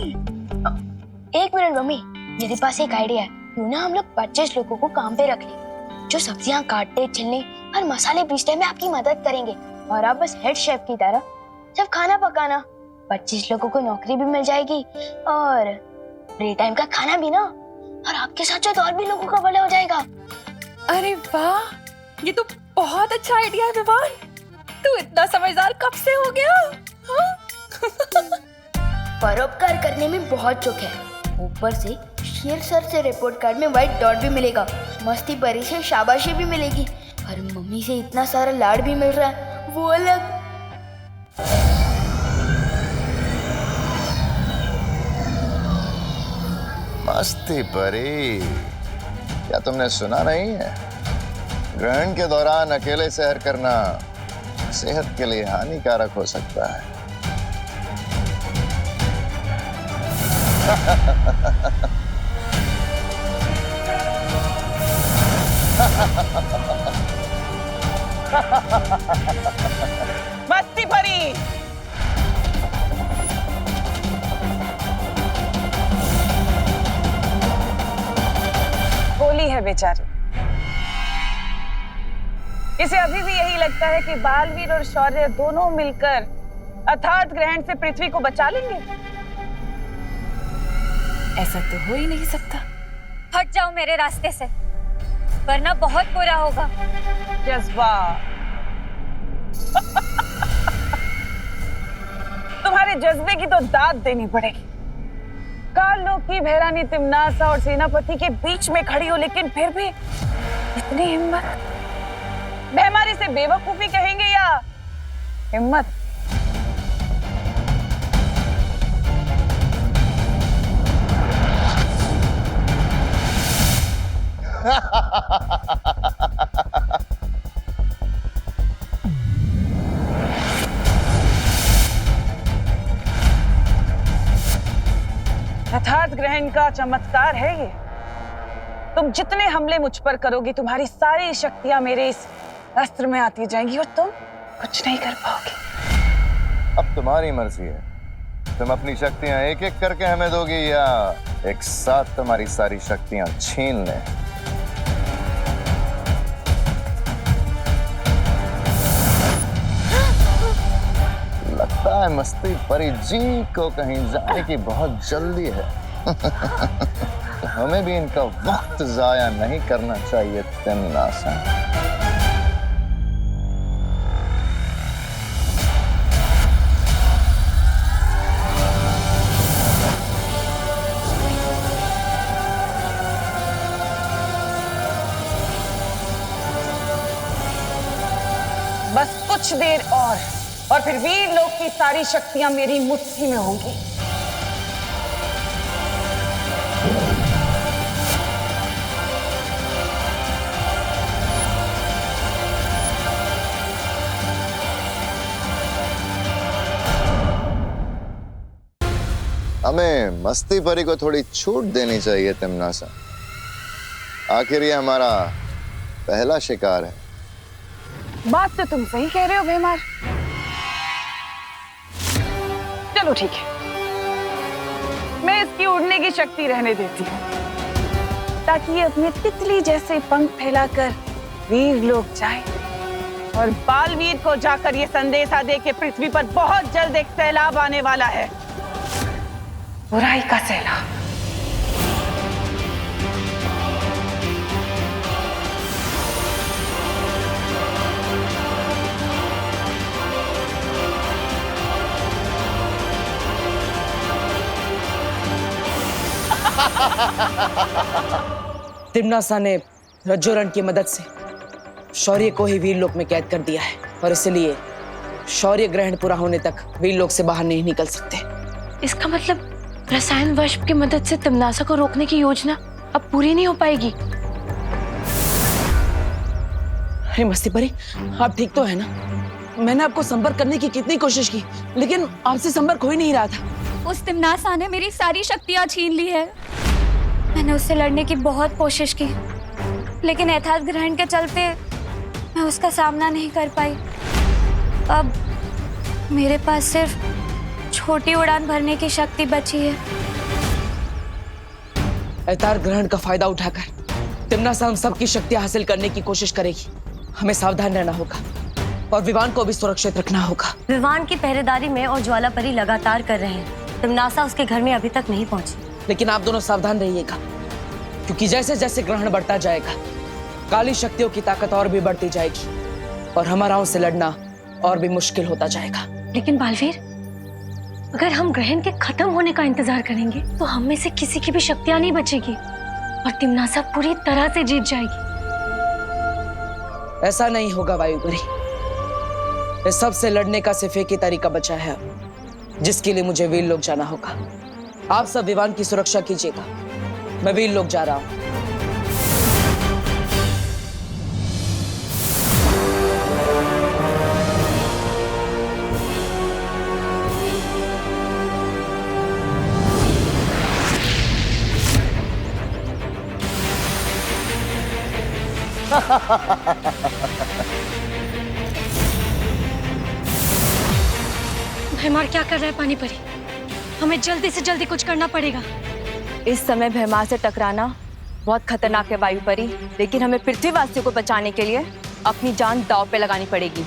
एक मिनट मम्मी, मेरे पास एक आइडिया है। क्यों ना हम लोग 25 लोगों को काम पे रख लें, जो सब्जियां काटते, छिलने और मसाले पीसने में आपकी मदद करेंगे, और आप बस हेड शेफ की तरह सिर्फ खाना पकाना। 25 लोगों को नौकरी भी मिल जाएगी और फ्री टाइम का खाना भी ना, और आपके साथ साथ और भी लोगों का भला हो जाएगा। अरे वाह, ये तो बहुत अच्छा आइडिया है विवान। तू इतना समझदार कब से हो गया? हाँ? परोपकार करने में बहुत चुक है, ऊपर से शेर सर से रिपोर्ट कार्ड में व्हाइट डॉट भी मिलेगा, मस्ती परी से शाबाशी भी मिलेगी, और मम्मी से इतना सारा लाड भी मिल रहा है, वो अलग। मस्ती परी, क्या तुमने सुना नहीं है? ग्रहण के दौरान अकेले सैर करना सेहत के लिए हानिकारक हो सकता है। मस्ती परी, भोली है बेचारी। इसे अभी भी यही लगता है कि बालवीर और शौर्य दोनों मिलकर अर्थात ग्रहण से पृथ्वी को बचा लेंगे। ऐसा तो हो ही नहीं सकता। हट जाओ मेरे रास्ते से, वरना बहुत बुरा होगा। जज्बा तुम्हारे जज्बे की तो दाद देनी पड़ेगी। काल लोक की भैरानी तिम्नासा और सेनापति के बीच में खड़ी हो, लेकिन फिर भी इतनी हिम्मत। बेमारी से बेवकूफी कहेंगे या हिम्मत? यथार्थ ग्रहण का चमत्कार है ये। तुम जितने हमले मुझ पर करोगी, तुम्हारी सारी शक्तियां मेरे इस अस्त्र में आती जाएंगी और तुम कुछ नहीं कर पाओगे। अब तुम्हारी मर्जी है, तुम अपनी शक्तियां एक एक करके हमें दोगी या एक साथ तुम्हारी सारी शक्तियां छीन लें। लगता है मस्ती परी जी को कहीं जाने की बहुत जल्दी है। तो हमें भी इनका वक्त जाया नहीं करना चाहिए तिम्नासा। बस कुछ देर और फिर वीर लोक की सारी शक्तियां मेरी मुट्ठी में होंगी। हमें मस्ती परी को थोड़ी छूट देनी चाहिए तिम्नासा। आखिर ये हमारा पहला शिकार है। बात तो तुम सही कह रहे हो भैमार। चलो ठीक है, मैं इसकी उड़ने की शक्ति रहने देती हूँ, ताकि ये अपने तितली जैसे पंख फैलाकर वीर लोक जाए और बालवीर को जाकर ये संदेशा दे कि पृथ्वी पर बहुत जल्द एक सैलाब आने वाला है, बुराई का सैलाब। तिम्नासा ने रज्जोरण की मदद से शौर्य को ही वीरलोक में कैद कर दिया है और इसलिए शौर्य ग्रहण पूरा होने तक वीरलोक से बाहर नहीं निकल सकते। इसका मतलब रसायन वाष्प की मदद से तिम्नासा को रोकने की योजना अब पूरी नहीं हो पाएगी। अरे मस्ती परी, आप ठीक तो है ना? मैंने आपको संपर्क करने की कितनी कोशिश की, लेकिन आपसे संपर्क हो ही नहीं रहा था। उस तिम्नासा ने मेरी सारी शक्तियां छीन ली है। मैंने उससे लड़ने की बहुत कोशिश की, लेकिन एथाद ग्रहण के चलते मैं उसका सामना नहीं कर पाई। अब मेरे पास सिर्फ छोटी उड़ान भरने की शक्ति बची है। एतार ग्रहण का फायदा उठाकर तिम्नासा हम सबकी शक्तियां हासिल करने की कोशिश करेगी। हमें सावधान रहना होगा और विवान को भी सुरक्षित रखना होगा। विवान की पहरेदारी में और ज्वाला परी लगातार कर रहे हैं। तिम्नासा उसके घर में अभी तक नहीं पहुंची। लेकिन आप दोनों सावधान रहिएगा, क्योंकि जैसे जैसे ग्रहण बढ़ता जाएगा काली शक्तियों की ताकत और भी बढ़ती जाएगी और हमारा उनसे लड़ना और भी मुश्किल होता जाएगा। लेकिन बालवीर, अगर हम ग्रहण के खत्म होने का इंतजार करेंगे तो हम में से किसी की भी शक्तियां नहीं बचेगी और तिम्नासा पूरी तरह से जीत जाएगी। ऐसा नहीं होगा वायुपरी। इस सब से लड़ने का सिर्फ एक ही तरीका बचा है, जिसके लिए मुझे वीरलोक जाना होगा। आप सब विवान की सुरक्षा कीजिएगा, मैं वीरलोक जा रहा हूं। भैमार क्या कर रहा है पानी परी? हमें जल्दी से जल्दी कुछ करना पड़ेगा। इस समय भैमार से टकराना बहुत खतरनाक है वायुपरी, लेकिन हमें पृथ्वीवासियों को बचाने के लिए अपनी जान दांव पे लगानी पड़ेगी।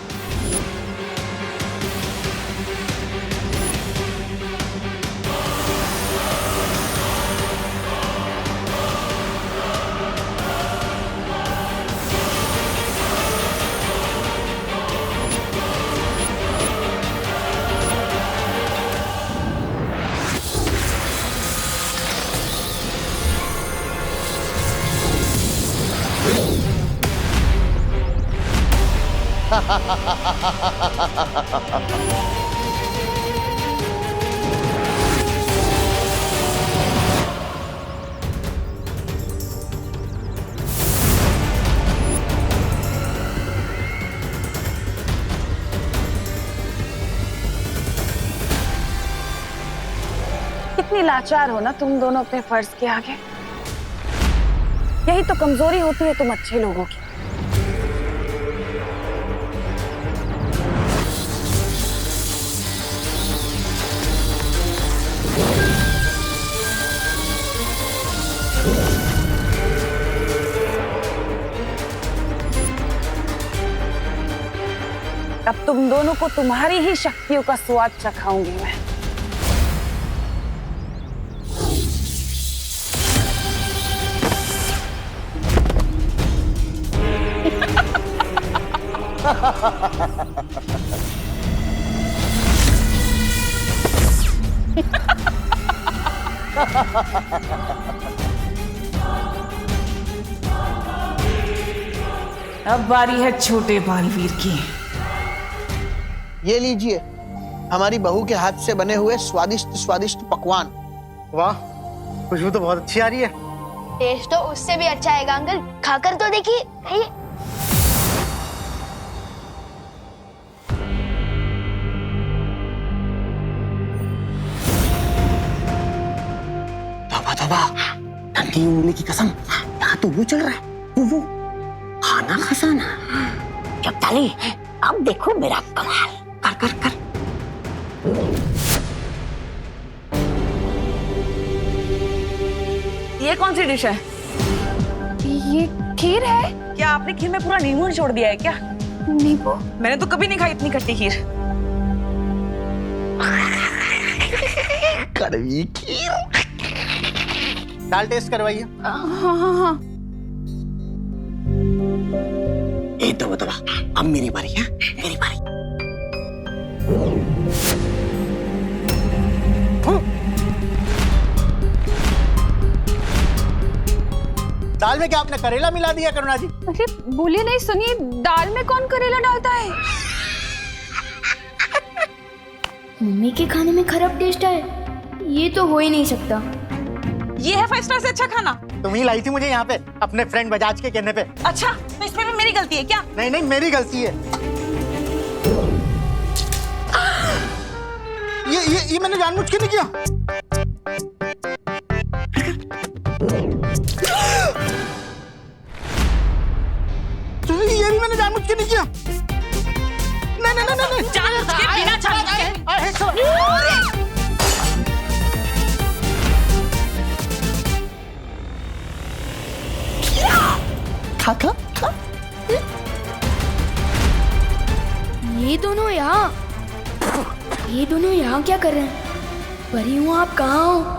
कितनी लाचार हो ना तुम दोनों अपने फर्ज के आगे। यही तो कमजोरी होती है तुम अच्छे लोगों की। अब तुम दोनों को तुम्हारी ही शक्तियों का स्वाद चखाऊंगी मैं। अब बारी है छोटे बालवीर की। ये लीजिए हमारी बहू के हाथ से बने हुए स्वादिष्ट स्वादिष्ट पकवान। वाह, खुशबू तो बहुत अच्छी आ रही है। टेस्ट तो उससे भी अच्छा है अंकल, खाकर तो देखिए। खाइए। तौबा तौबा, ठंडी उंगली की कसम, यहाँ तो वो चल रहा है, वो खाना खजाना। चपताली, अब देखो मेरा कमाल। कर कर कर। ये कौन सी डिश है? ये खीर है। क्या आपने खीर में पूरा नींबू निचोड़ दिया है क्या? नींबू? मैंने तो कभी नहीं खाई इतनी खट्टी खीर। कड़वी खीर। दाल टेस्ट करवाइए। हाँ हाँ हाँ। ए तो अब मेरी बारी है, मेरी बारी। दाल में क्या आपने करेला मिला दिया करुणा जी? अरे बोलिए नहीं, सुनिए, दाल में कौन करेला डालता है? मम्मी के खाने में खराब टेस्ट है, ये तो हो ही नहीं सकता। ये है 5 स्टार से अच्छा खाना। तुम ही लाई थी मुझे यहाँ पे अपने फ्रेंड बजाज के कहने पे। अच्छा, तो इसमें भी मेरी गलती है क्या? नहीं नहीं, मेरी गलती है। ये मैंने जानबूझ के नहीं किया। ये भी मैंने जानबूझ के नहीं किया। नहीं नहीं नहीं नहीं, जानबूझ के, बिना जानबूझ के। खा खा खा। ये दोनों यहाँ क्या कर रहे हैं? परी हूँ, आप कहाँ हो?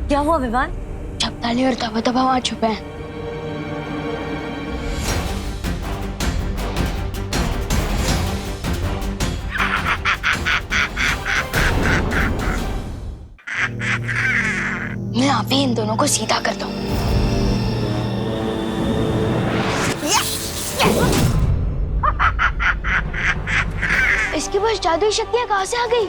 क्या हुआ विवान? चपताली और तबा वहाँ छुपे हैं। मैं अभी इन दोनों को सीधा करता हूँ। इसके पास जादुई शक्तियाँ कहाँ से आ गई?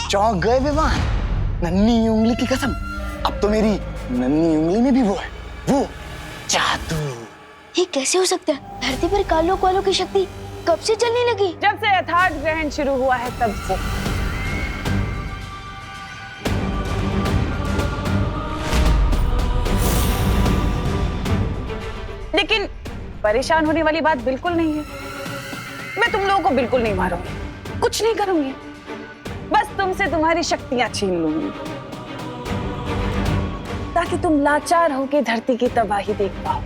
चौंक गए विवान? नन्ही उंगली की कसम, अब तो मेरी नन्ही उंगली में भी वो है, वो जादू। ये कैसे हो सकता है? धरती पर कालोक वालों की शक्ति कब से चलने लगी? जब से यथार्थ ग्रहण शुरू हुआ है तब से। लेकिन परेशान होने वाली बात बिल्कुल नहीं है। मैं तुम लोगों को बिल्कुल नहीं मारूंगी, कुछ नहीं करूंगी, बस तुमसे तुम्हारी शक्तियां छीन लूंगी ताकि तुम लाचार होकर धरती की तबाही देख पाओ।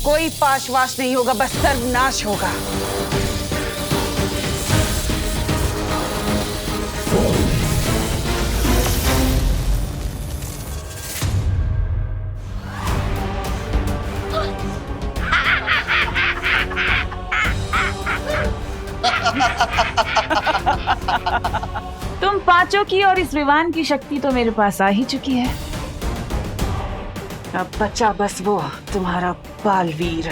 कोई पाशवाश नहीं होगा, बस सर्वनाश होगा। तुम पांचों की और इस विवान की शक्ति तो मेरे पास आ ही चुकी है। अब बचा बस वो तुम्हारा बालवीर।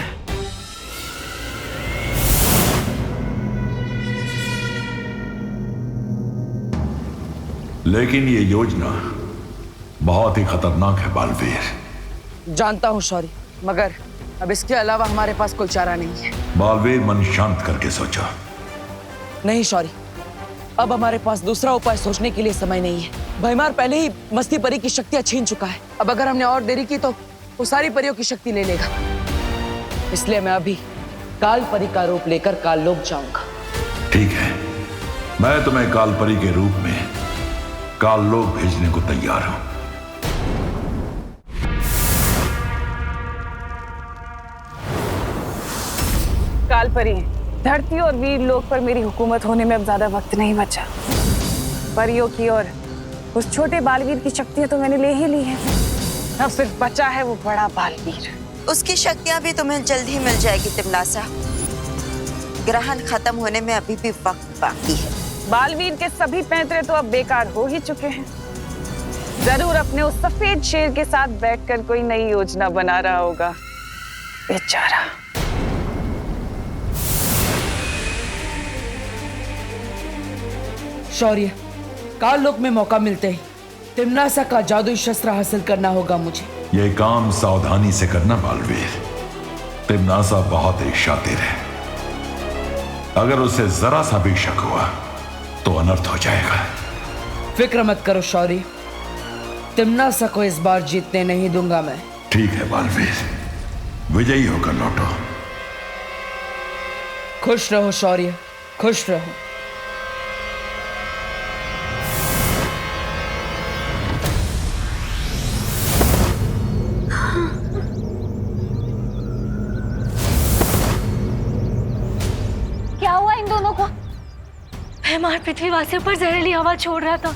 लेकिन ये योजना बहुत ही खतरनाक है बालवीर। जानता हूँ शौर्य, मगर अब इसके अलावा हमारे पास कोई चारा नहीं है। बालवीर, मन शांत करके सोचो। नहीं शौर्य, अब हमारे पास दूसरा उपाय सोचने के लिए समय नहीं है। भैमार पहले ही मस्ती परी की शक्तियां छीन चुका है। अब अगर हमने और देरी की तो वो सारी परियों की शक्ति ले लेगा। इसलिए मैं अभी काल परी का रूप लेकर काललोक जाऊंगा। ठीक है, मैं तुम्हें काल परी के रूप में काललोक भेजने को तैयार हूं। काल परी, धरती और वीर लोक पर मेरी हुकूमत होने में अब ज्यादा वक्त नहीं बचा। परियों की और उस छोटे बालवीर की शक्तियां तो मैंने ले ही ली हैं। अब सिर्फ बचा है वो बड़ा बालवीर। उसकी शक्तियां भी तुम्हें जल्द ही मिल जाएगी तिमनासा। ग्रहण खत्म होने में अभी भी वक्त बाकी है। बालवीर के सभी पैंतरे तो अब बेकार हो ही चुके हैं। जरूर अपने उस सफेद शेर के साथ बैठकर कोई नई योजना बना रहा होगा बेचारा। शौर्य, काल लोक में मौका मिलते ही तिमनासा का जादुई शस्त्र हासिल करना होगा मुझे। यह काम सावधानी से करना बालवीर। तिमनासा बहुत ही शातिर है। अगर उसे जरा सा भी शक हुआ तो अनर्थ हो जाएगा। फिक्र मत करो शौर्य, तिमनासा को इस बार जीतने नहीं दूंगा मैं। ठीक है बालवीर, विजयी होकर लौटो। खुश रहो शौर्य, खुश रहो। क्या हुआ इन दोनों को? मेहमान पृथ्वीवासियों पर जहरीली हवा छोड़ रहा था।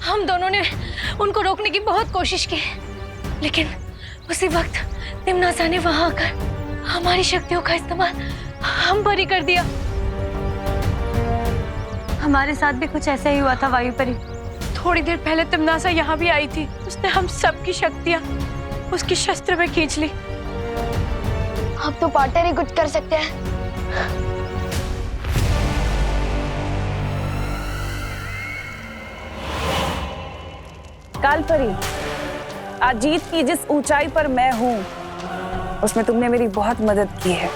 हम दोनों ने उनको रोकने की बहुत कोशिश की, लेकिन उसी वक्त तिमनासा ने वहां आकर हमारी शक्तियों का इस्तेमाल हम पर ही कर दिया। हमारे साथ भी कुछ ऐसा ही हुआ था वायु परी। थोड़ी देर पहले तिमनासा यहाँ भी आई थी। उसने हम सबकी शक्तियाँ उसकी शस्त्र में खींच ली। अब तो पार्टनर ही कुछ कर सकते हैं। कालपरी, आज जीत की जिस ऊंचाई पर मैं हूं, उसमें तुमने मेरी बहुत मदद की है,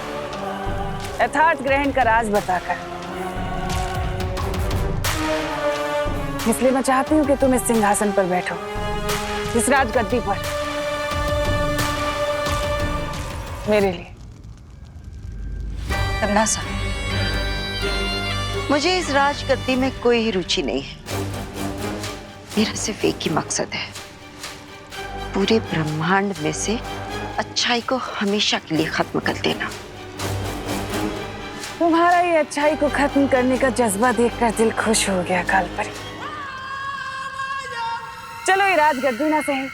यथार्थ ग्रहण का राज बताकर। इसलिए मैं चाहती हूं कि तुम इस सिंहासन पर बैठो, इस राजगद्दी पर, मेरे लिए। तिमनासा, मुझे इस राजगद्दी में कोई ही रुचि नहीं है। मेरा सिर्फ एक ही मकसद है, पूरे ब्रह्मांड में से अच्छाई को हमेशा के लिए खत्म कर देना। तुम्हारा ये अच्छाई को खत्म करने का जज्बा देखकर दिल खुश हो गया कालपरी। चलो ये राजगद्दी ना सही,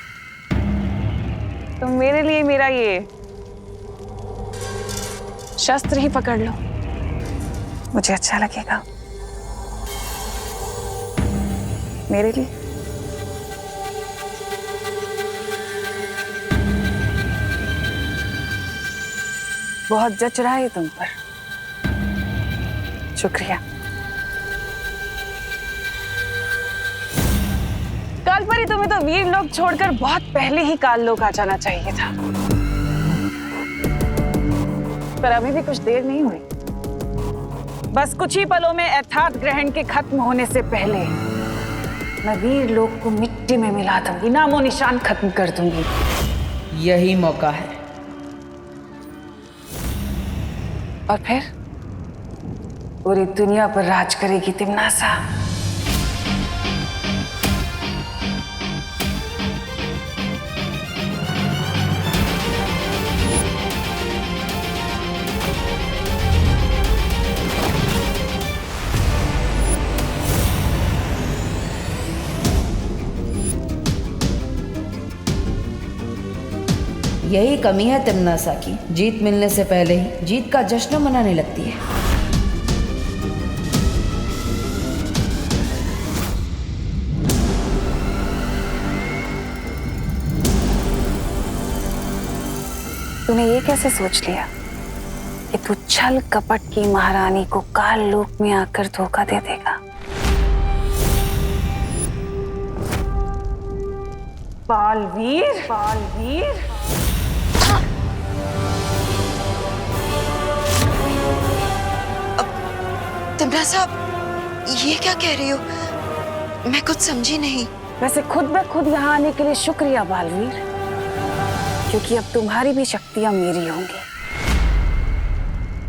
तुम मेरे लिए मेरा ये शस्त्र ही पकड़ लो, मुझे अच्छा लगेगा। मेरे लिए बहुत जच रहा है तुम पर, शुक्रिया। कालपरी, तुम्हें तो वीर लोग छोड़कर बहुत पहले ही काल लोक आ जाना चाहिए था, पर अभी भी कुछ देर नहीं हुई। बस कुछ ही पलों में यथार्थ ग्रहण के खत्म होने से पहले मैं वीर लोक को मिट्टी में मिला दूंगी, नामो निशान खत्म कर दूंगी। यही मौका है। और फिर पूरी दुनिया पर राज करेगी तिमनासा। यही कमी है तिमनासा की, जीत मिलने से पहले ही जीत का जश्न मनाने लगती है। तूने ये कैसे सोच लिया कि तू छल कपट की महारानी को काल लोक में आकर धोखा दे देगा? बालवीर, बालवीर, तिमनासा, ये क्या कह रही हो? मैं कुछ समझी नहीं। वैसे खुद ब खुद यहाँ आने के लिए शुक्रिया बालवीर, क्योंकि अब तुम्हारी भी शक्तियां मेरी होंगी।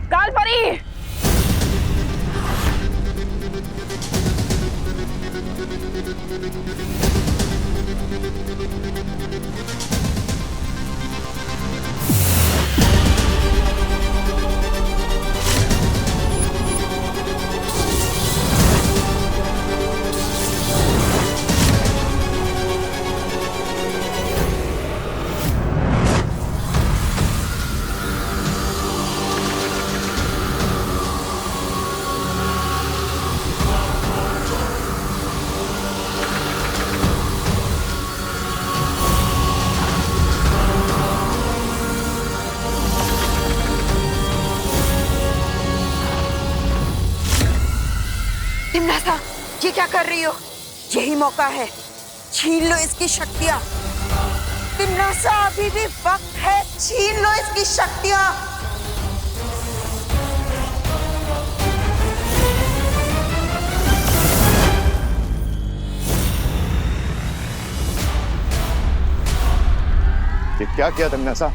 कालपरी, तिमनासा, ये क्या कर रही हो? यही मौका है, छीन लो इसकी शक्तियां। तिम्नासा, अभी भी वक्त है, छीन लो इसकी शक्तियां। ये क्या किया तिम्नासा?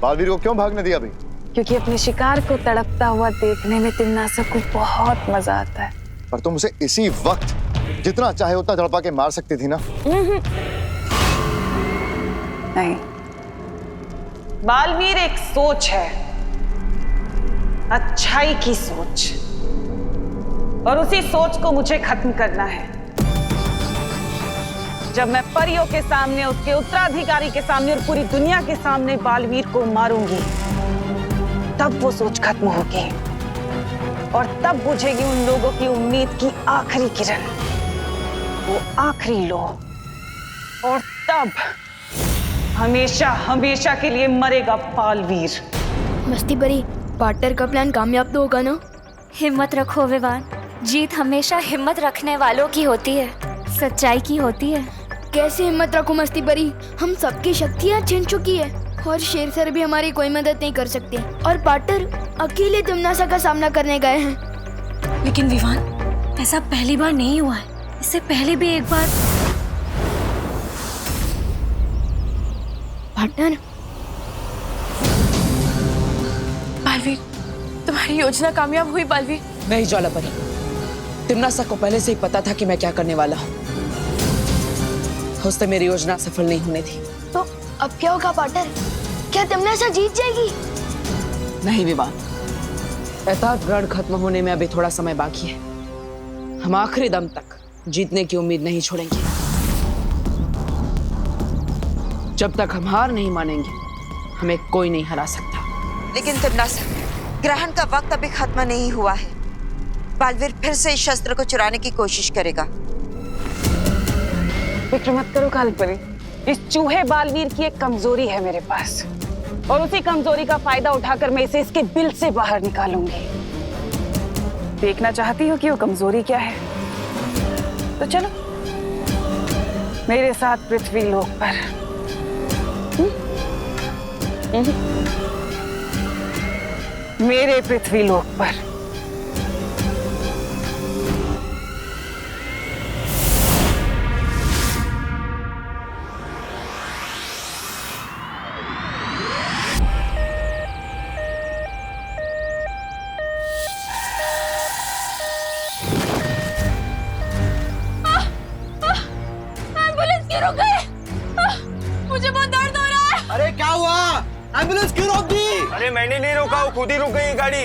बालवीर को क्यों भागने दिया अभी? क्योंकि अपने शिकार को तड़पता हुआ देखने में तिम्नासा को बहुत मजा आता है। पर तुम उसे इसी वक्त जितना चाहे उतना तड़पा के मार सकती थी ना। नहीं, बालवीर एक सोच है, अच्छाई की सोच, और उसी सोच को मुझे खत्म करना है। जब मैं परियों के सामने, उसके उत्तराधिकारी के सामने और पूरी दुनिया के सामने बालवीर को मारूंगी, तब वो सोच खत्म होगी और तब बुझेगी उन लोगों की उम्मीद की आखिरी किरण, वो आखिरी लो, और तब हमेशा हमेशा के लिए मरेगा बालवीर। मस्ती परी, पार्टनर का प्लान कामयाब तो होगा ना? हिम्मत रखो विवान, जीत हमेशा हिम्मत रखने वालों की होती है, सच्चाई की होती है। कैसे हिम्मत रखो मस्ती परी, हम सबकी शक्तियाँ छिन चुकी है और शेर सर भी हमारी कोई मदद नहीं कर सकते और पार्टनर अकेले तिम्नासा का सामना करने गए हैं। लेकिन विवान, ऐसा पहली बार नहीं हुआ है, इससे पहले भी एक बार। पार्टनर, बालवीर, तुम्हारी योजना कामयाब हुई बालवीर। नहीं ज्वाला परी, तिम्नासा को पहले से ही पता था कि मैं क्या करने वाला हूँ। उससे मेरी योजना सफल नहीं होने थी। तो अब क्या होगा पार्टनर? क्या तिम्नासा जीत जाएगी? नहीं विवान, एताद ग्रहण खत्म होने में अभी थोड़ा समय बाकी है। हम आखिरी दम तक जीतने की उम्मीद नहीं छोड़ेंगे। जब तक हम हार नहीं मानेंगे, हमें कोई नहीं हरा सकता। लेकिन तिम्नासा, ग्रहण का वक्त अभी खत्म नहीं हुआ है। बालवीर फिर से इस शस्त्र को चुराने की कोशिश करेगा। फिक्र मत करो कालपरी, इस चूहे बालवीर की एक कमजोरी है मेरे पास, और उसी कमजोरी का फायदा उठाकर मैं इसे इसके बिल से बाहर निकालूंगी। देखना चाहती हो कि वो कमजोरी क्या है? तो चलो मेरे साथ पृथ्वी लोक पर। मेरे पृथ्वी लोक पर। मुझे बहुत दर्द हो रहा है। अरे क्या हुआ? एम्बुलेंस क्यों रोक दी? अरे मैंने नहीं रोका, वो खुद ही रुक गई गाड़ी।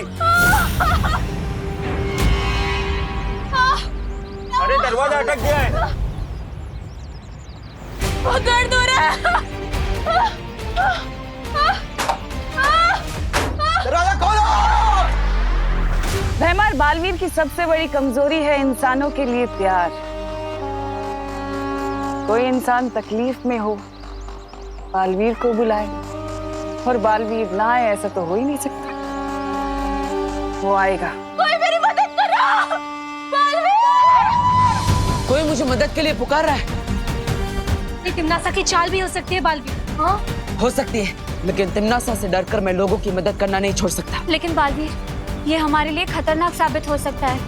अरे दरवाजा अटक गया है। बहुत दर्द हो रहा है। दरवाजा खोलो। भैमार, बालवीर की सबसे बड़ी कमजोरी है इंसानों के लिए प्यार। कोई इंसान तकलीफ में हो, बालवीर को बुलाए, और बालवीर ना आए ऐसा तो हो ही नहीं सकता। वो आएगा। कोई मेरी मदद करो। बालवीर! कोई मुझे मदद के लिए पुकार रहा है। ये तिम्नासा की चाल भी हो सकती है बालवीर। हाँ, हो सकती है, लेकिन तिम्नासा से डरकर मैं लोगों की मदद करना नहीं छोड़ सकता। लेकिन बालवीर, ये हमारे लिए खतरनाक साबित हो सकता है।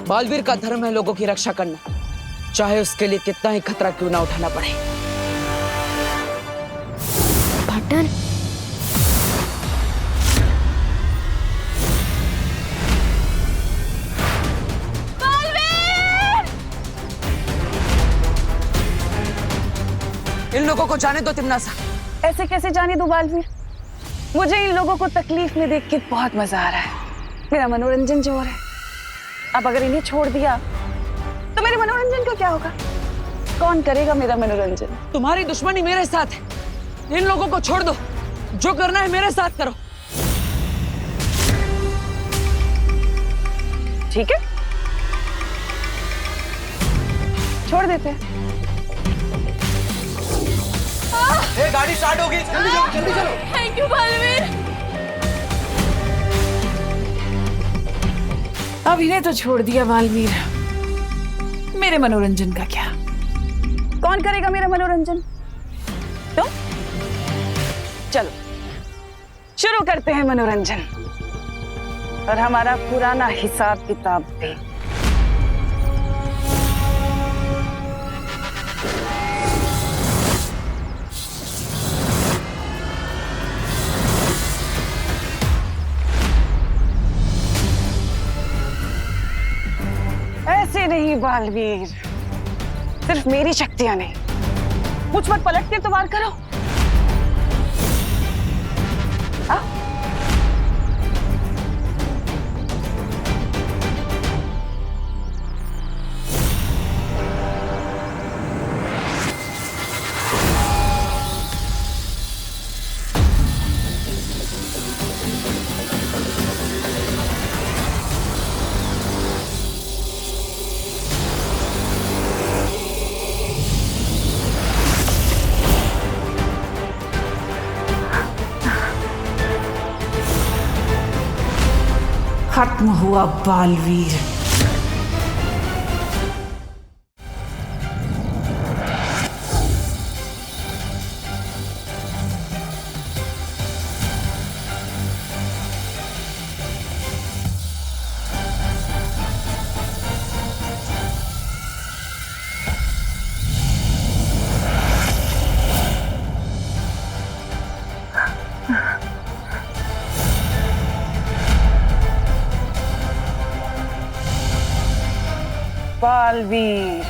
बालवीर का धर्म है लोगों की रक्षा करना, चाहे उसके लिए कितना ही खतरा क्यों ना उठाना पड़े। पार्टनर, इन लोगों को जाने दो तिम्नासा। ऐसे कैसे जाने दो बालवीर? मुझे इन लोगों को तकलीफ में देख के बहुत मजा आ रहा है। मेरा मनोरंजन जो हो रहा है। अब अगर इन्हें छोड़ दिया तो मेरे मनोरंजन का क्या होगा? कौन करेगा मेरा मनोरंजन? तुम्हारी दुश्मनी मेरे साथ है। इन लोगों को छोड़ दो, जो करना है मेरे साथ करो। ठीक है, छोड़ देते हैं। ए, गाड़ी स्टार्ट होगी, जल्दी चलो, जल्दी चलो। Thank you Baalveer. अब इन्हें तो छोड़ दिया बालवीर, मेरे मनोरंजन का क्या? कौन करेगा मेरा मनोरंजन? तुम? चलो शुरू करते हैं मनोरंजन, और हमारा पुराना हिसाब किताब भी। ऐसे नहीं बालवीर, सिर्फ मेरी शक्तियां नहीं, मुझ पर पलट के तो वार करो। खत्म हुआ बालवीर। बालवीर,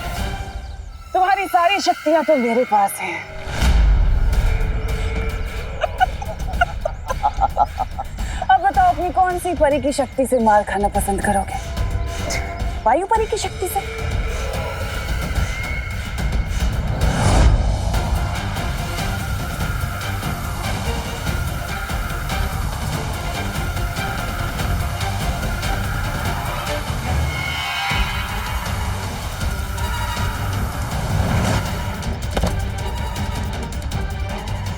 तुम्हारी सारी शक्तियां तो मेरे पास हैं। अब बताओ अपनी कौन सी परी की शक्ति से मार खाना पसंद करोगे? वायु परी की शक्ति से?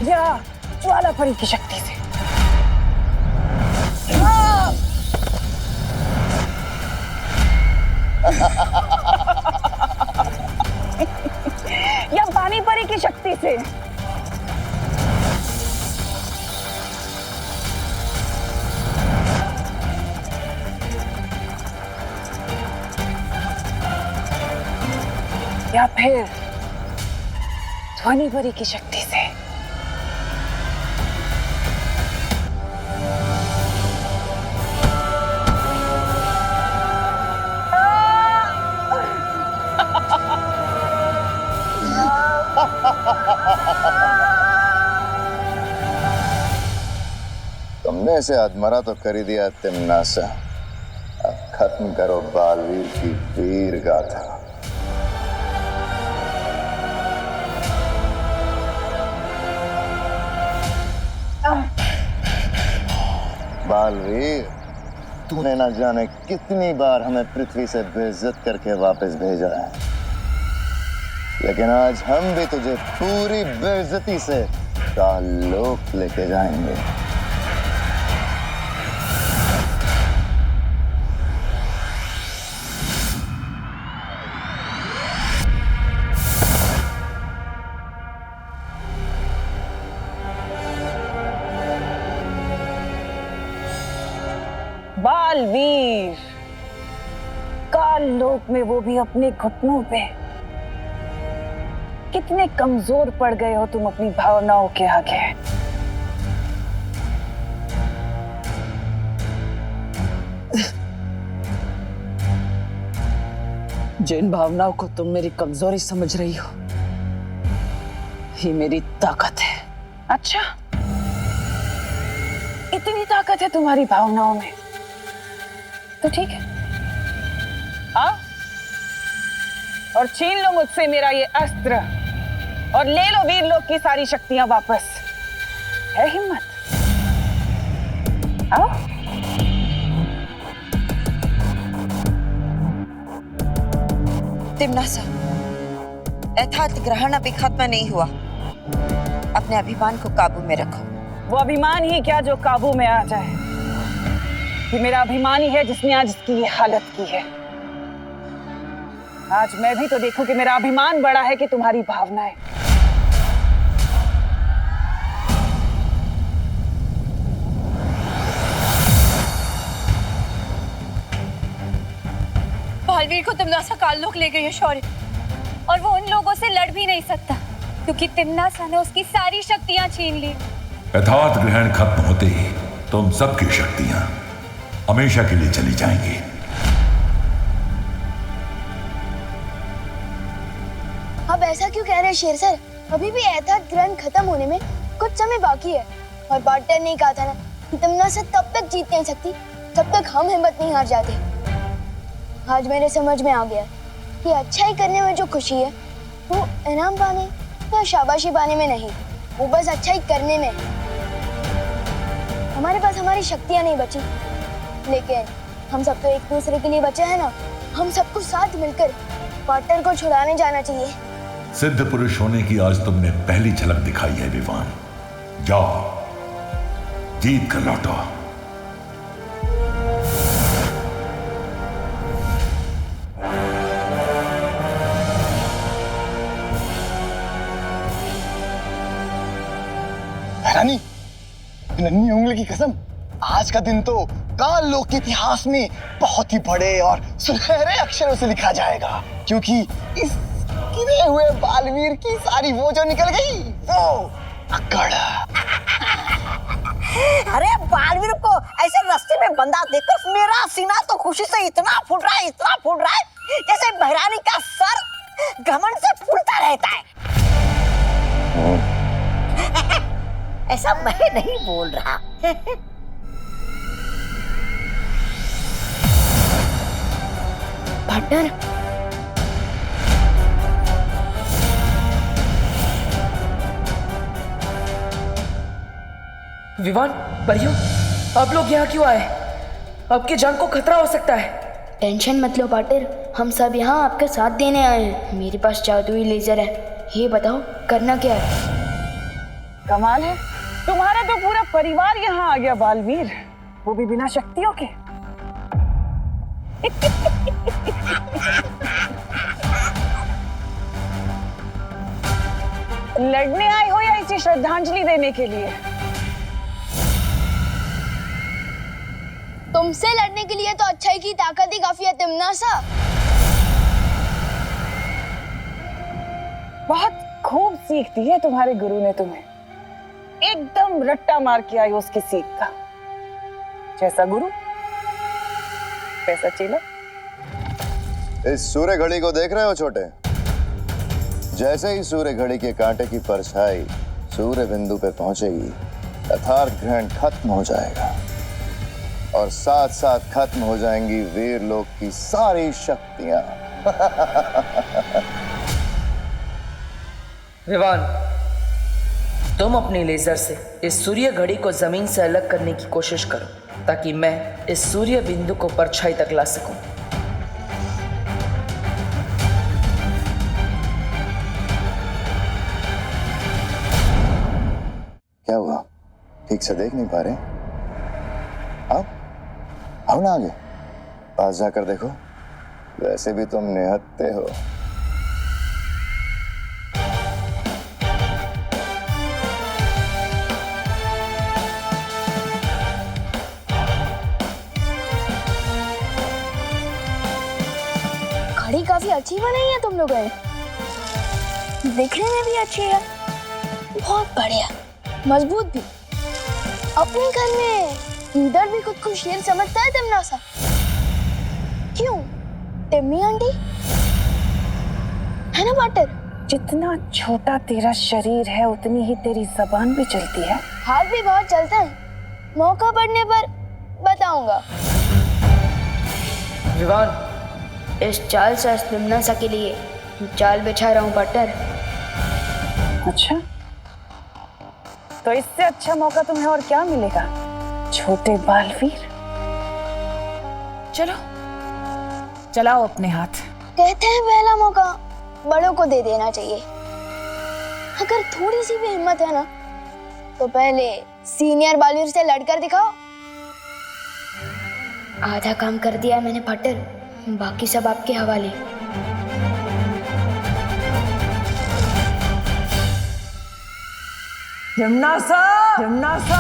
या ज्वाला परी की शक्ति से? या पानी परी की शक्ति से? या फिर ध्वनि परी की शक्ति से? तुमने इसे अधमरा तो कर ही दिया तिम्नासा। अब खत्म करो बालवीर की वीर गाथा। बालवीर, तूने न जाने कितनी बार हमें पृथ्वी से बेइज्जत करके वापस भेजा है, लेकिन आज हम भी तुझे पूरी बेइज्जती से काललोक लेके जाएंगे। बालवीर, काललोक में वो भी अपने घुटनों पे। कितने कमजोर पड़ गए हो तुम अपनी भावनाओं के आगे। जिन भावनाओं को तुम मेरी कमजोरी समझ रही हो, ये मेरी ताकत है। अच्छा, इतनी ताकत है तुम्हारी भावनाओं में, तो ठीक है, आओ और छीन लो मुझसे मेरा ये अस्त्र और ले लो वीरलोक की सारी शक्तियां वापस। है हिम्मत? आओ। तिम्नासा, यथार्थ ग्रहण अभी खत्म नहीं हुआ। अपने अभिमान को काबू में रखो। वो अभिमान ही क्या जो काबू में आ जाए। ये मेरा अभिमान ही है जिसने आज इसकी ये हालत की है। आज मैं भी तो देखूं कि मेरा अभिमान बड़ा है कि तुम्हारी भावनाएं। बालवीर को तिमनासा काललोक ले गई है शौर्य, और वो उन लोगों से लड़ भी नहीं सकता क्योंकि तिमनासा ने उसकी सारी शक्तियां छीन ली। यथार्थ ग्रहण खत्म होते ही तुम सबकी शक्तियां हमेशा के लिए चली जाएंगी। आप ऐसा क्यों कह रहे हैं शेर सर? अभी भी यथार्थ ग्रहण खत्म होने में कुछ समय बाकी है, और पार्टनर ने कहा था ना कि तिमनासा तब तक जीत नहीं सकती जब तक हम हिम्मत नहीं हार जाते। आज मेरे समझ में आ गया कि अच्छाई करने में जो खुशी है वो इनाम पाने या शाबाशी पाने में नहीं, वो बस अच्छाई करने में। हमारे पास हमारी शक्तियां नहीं बची, लेकिन हम सब तो एक दूसरे के लिए बचे हैं ना। हम सबको साथ मिलकर पार्टनर को छुड़ाने जाना चाहिए। सिद्ध पुरुष होने की आज तुमने पहली झलक दिखाई है विवान। जाओ जीत कर लौटो। रानी, नन्ही उंगली की कसम, आज का दिन तो काल लोक के इतिहास में बहुत ही बड़े और सुनहरे अक्षरों से लिखा जाएगा, क्योंकि इस गिरे हुए बालवीर की सारी वो जो निकल गई वो अकड़। अरे बालवीर को ऐसे रस्ते में बंधा देखकर मेरा सीना तो खुशी से इतना फूल रहा है जैसे बहरानी का सर घमंड से फूलता रहता है। ऐसा मैं नहीं बोल रहा। पार्टनर, विवान, परियों, आप लोग यहाँ क्यों आए? आपकी जान को खतरा हो सकता है। टेंशन मत लो पार्टनर, हम सब यहाँ आपका साथ देने आए हैं। मेरे पास जादुई लेजर है, ये बताओ करना क्या है? कमाल है, तुम्हारा तो पूरा परिवार यहाँ आ गया बालवीर, वो भी बिना शक्तियों के। लड़ने आए हो या इसे श्रद्धांजलि देने के लिए? तुमसे लड़ने के लिए तो अच्छाई की ताकत ही काफी है तिमनासा। बहुत खूब सीख दी है तुम्हारे गुरु ने तुम्हें, एकदम रट्टा मार के आई उसकी सीख का। जैसा गुरु वैसा चेला। इस सूर्य घड़ी को देख रहे हो छोटे? जैसे ही सूर्य घड़ी के कांटे की परछाई सूर्य बिंदु पे पहुंचेगी, यथार्थ ग्रहण खत्म हो जाएगा और साथ साथ खत्म हो जाएंगी वीर लोक की सारी शक्तियां। विवान, तुम अपने लेजर से इस सूर्य घड़ी को जमीन से अलग करने की कोशिश करो ताकि मैं इस सूर्य बिंदु को परछाई तक ला सकूं। क्या हुआ? ठीक से देख नहीं पा रहे? आओ ना आगे, पास जाकर देखो। वैसे भी तुम निहत्थे हो। घड़ी काफी अच्छी बनाई है तुम लोगों ने, दिखने में भी अच्छी है, बहुत बढ़िया, मजबूत भी। अपने घर में इधर भी खुद को शेर समझता है तिमनासा? क्यों? टिम्मी आंटी है ना पार्टनर? जितना छोटा तेरा शरीर है उतनी ही तेरी जबान भी चलती है। हाथ भी बहुत चलते हैं, मौका पड़ने पर बताऊंगा। विवान, इस चाल से तिमनासा के लिए जाल बिछा रहा हूँ पार्टनर। अच्छा, तो इससे अच्छा मौका तुम्हें और क्या मिलेगा छोटे बालवीर? चलो चलाओ अपने हाथ। कहते हैं पहला मौका बड़ों को दे देना चाहिए। अगर थोड़ी सी भी हिम्मत है ना तो पहले सीनियर बालवीर से लड़कर दिखाओ। आधा काम कर दिया मैंने पार्टनर, बाकी सब आपके हवाले। तिमनासा, तिमनासा।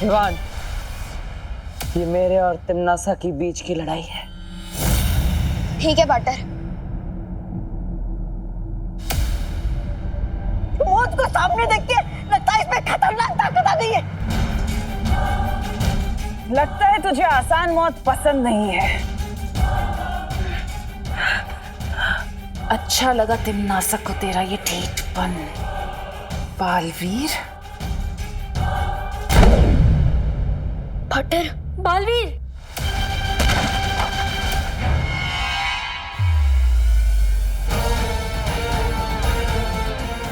विवान, ये मेरे और तिमनासा की बीच की लड़ाई है। ठीक है पार्टनर। मौत को सामने देख के लगता है इसमें खतरनाक ताकत आ गई है। लगता है तुझे आसान मौत पसंद नहीं है। अच्छा लगा तिमनासा को तेरा ये ढीठपन, बालवीर। पार्टनर, बालवीर।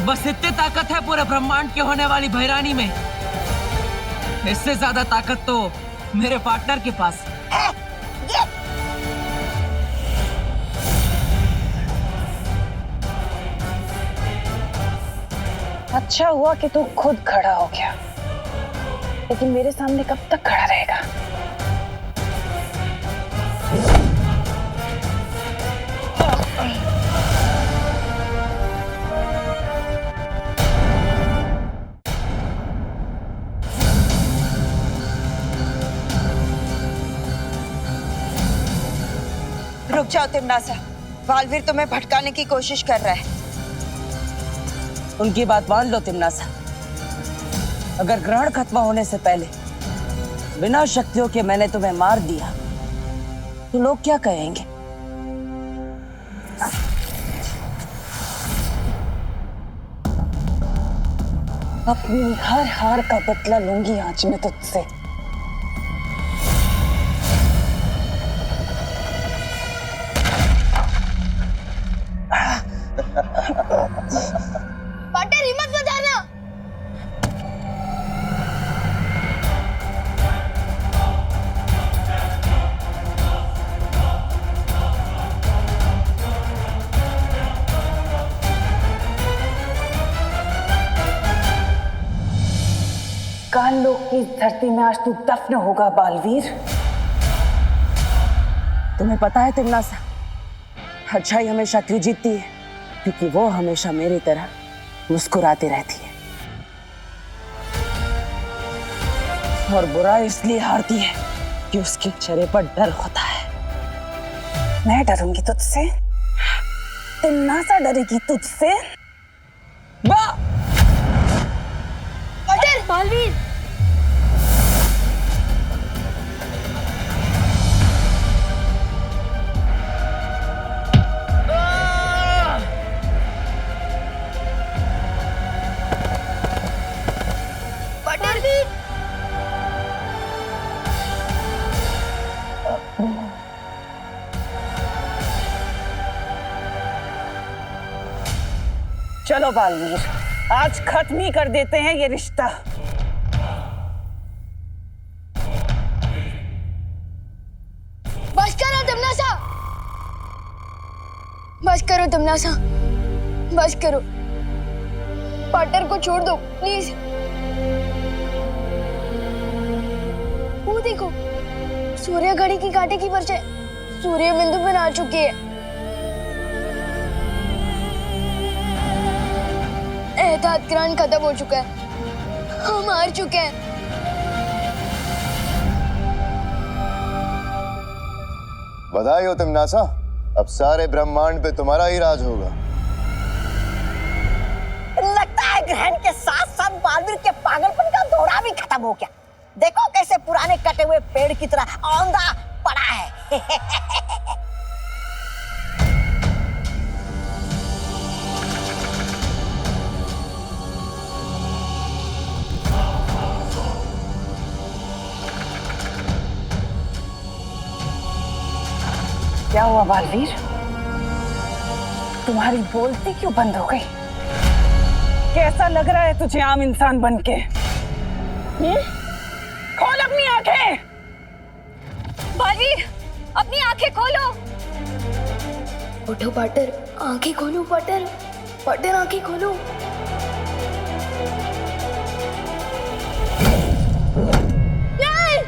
बस इतनी ताकत है पूरे ब्रह्मांड की होने वाली भैरानी में। इससे ज्यादा ताकत तो मेरे पार्टनर के पास है। अच्छा हुआ कि तू खुद खड़ा हो गया, लेकिन मेरे सामने कब तक खड़ा रहेगा? रुक जाओ तिमनासा, बालवीर तुम्हें भटकाने की कोशिश कर रहा है। उनकी बात मान लो तिमनासा। अगर ग्रहण खत्म होने से पहले बिना शक्तियों के मैंने तुम्हें मार दिया तो लोग क्या कहेंगे? अपनी हर हार का बदला लूंगी आज मैं तुझसे। पार्टनर हिम्मत मत हारना। काल लोक की धरती में आज तू दफन होगा बालवीर। तुम्हें पता है तिमनासा, अच्छाई हमेशा क्यों जीतती है? क्योंकि वो हमेशा मेरी तरह मुस्कुराती रहती है, और बुराई इसलिए हारती है कि उसके चेहरे पर डर होता है। मैं डरूंगी तुझसे? तिमनासा डरेगी तुझसे? पार्टनर, बालवीर। चलो बालवीर, आज खत्म ही कर देते हैं ये रिश्ता। बस करो तिमनासा, बस करो तिमनासा, बस करो। पार्टनर को छोड़ दो प्लीज। वो देखो, सूर्य घड़ी की कांटे की परछाई सूर्य बिंदु पर आ चुकी है। एहतियात ग्रहण खत्म हो चुका है, हम हार चुके हैं। बधाई हो तिमनासा, अब सारे ब्रह्मांड पे तुम्हारा ही राज होगा। लगता है ग्रहण के साथ साथ बालवीर के पागलपन का दौरा भी खत्म हो गया। देखो कैसे पुराने कटे हुए पेड़ की तरह औंधा पड़ा है। क्या हुआ बालवीर? तुम्हारी बोलती क्यों बंद हो गई? कैसा लग रहा है तुझे आम इंसान बनके? खोल अपनी आंखें। बालवीर, अपनी आंखें खोलो। उठो पार्टनर, आंखें खोलो पार्टनर, पार्टनर आंखें खोलो। नहीं!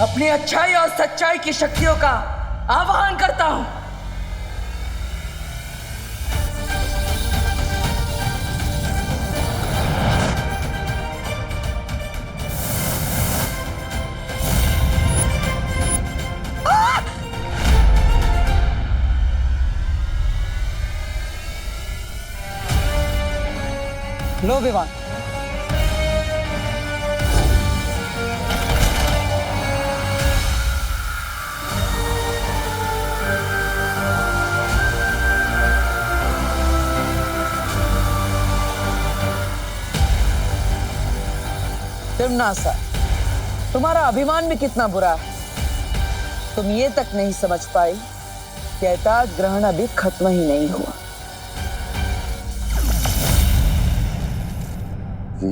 अपनी अच्छाई और सच्चाई की शक्तियों का आह्वान करता हूं। लो विवान। तिम्नासा, तुम्हारा अभिमान भी कितना बुरा है। तुम ये तक नहीं समझ पाई कि एताद ग्रहण अभी खत्म ही नहीं हुआ।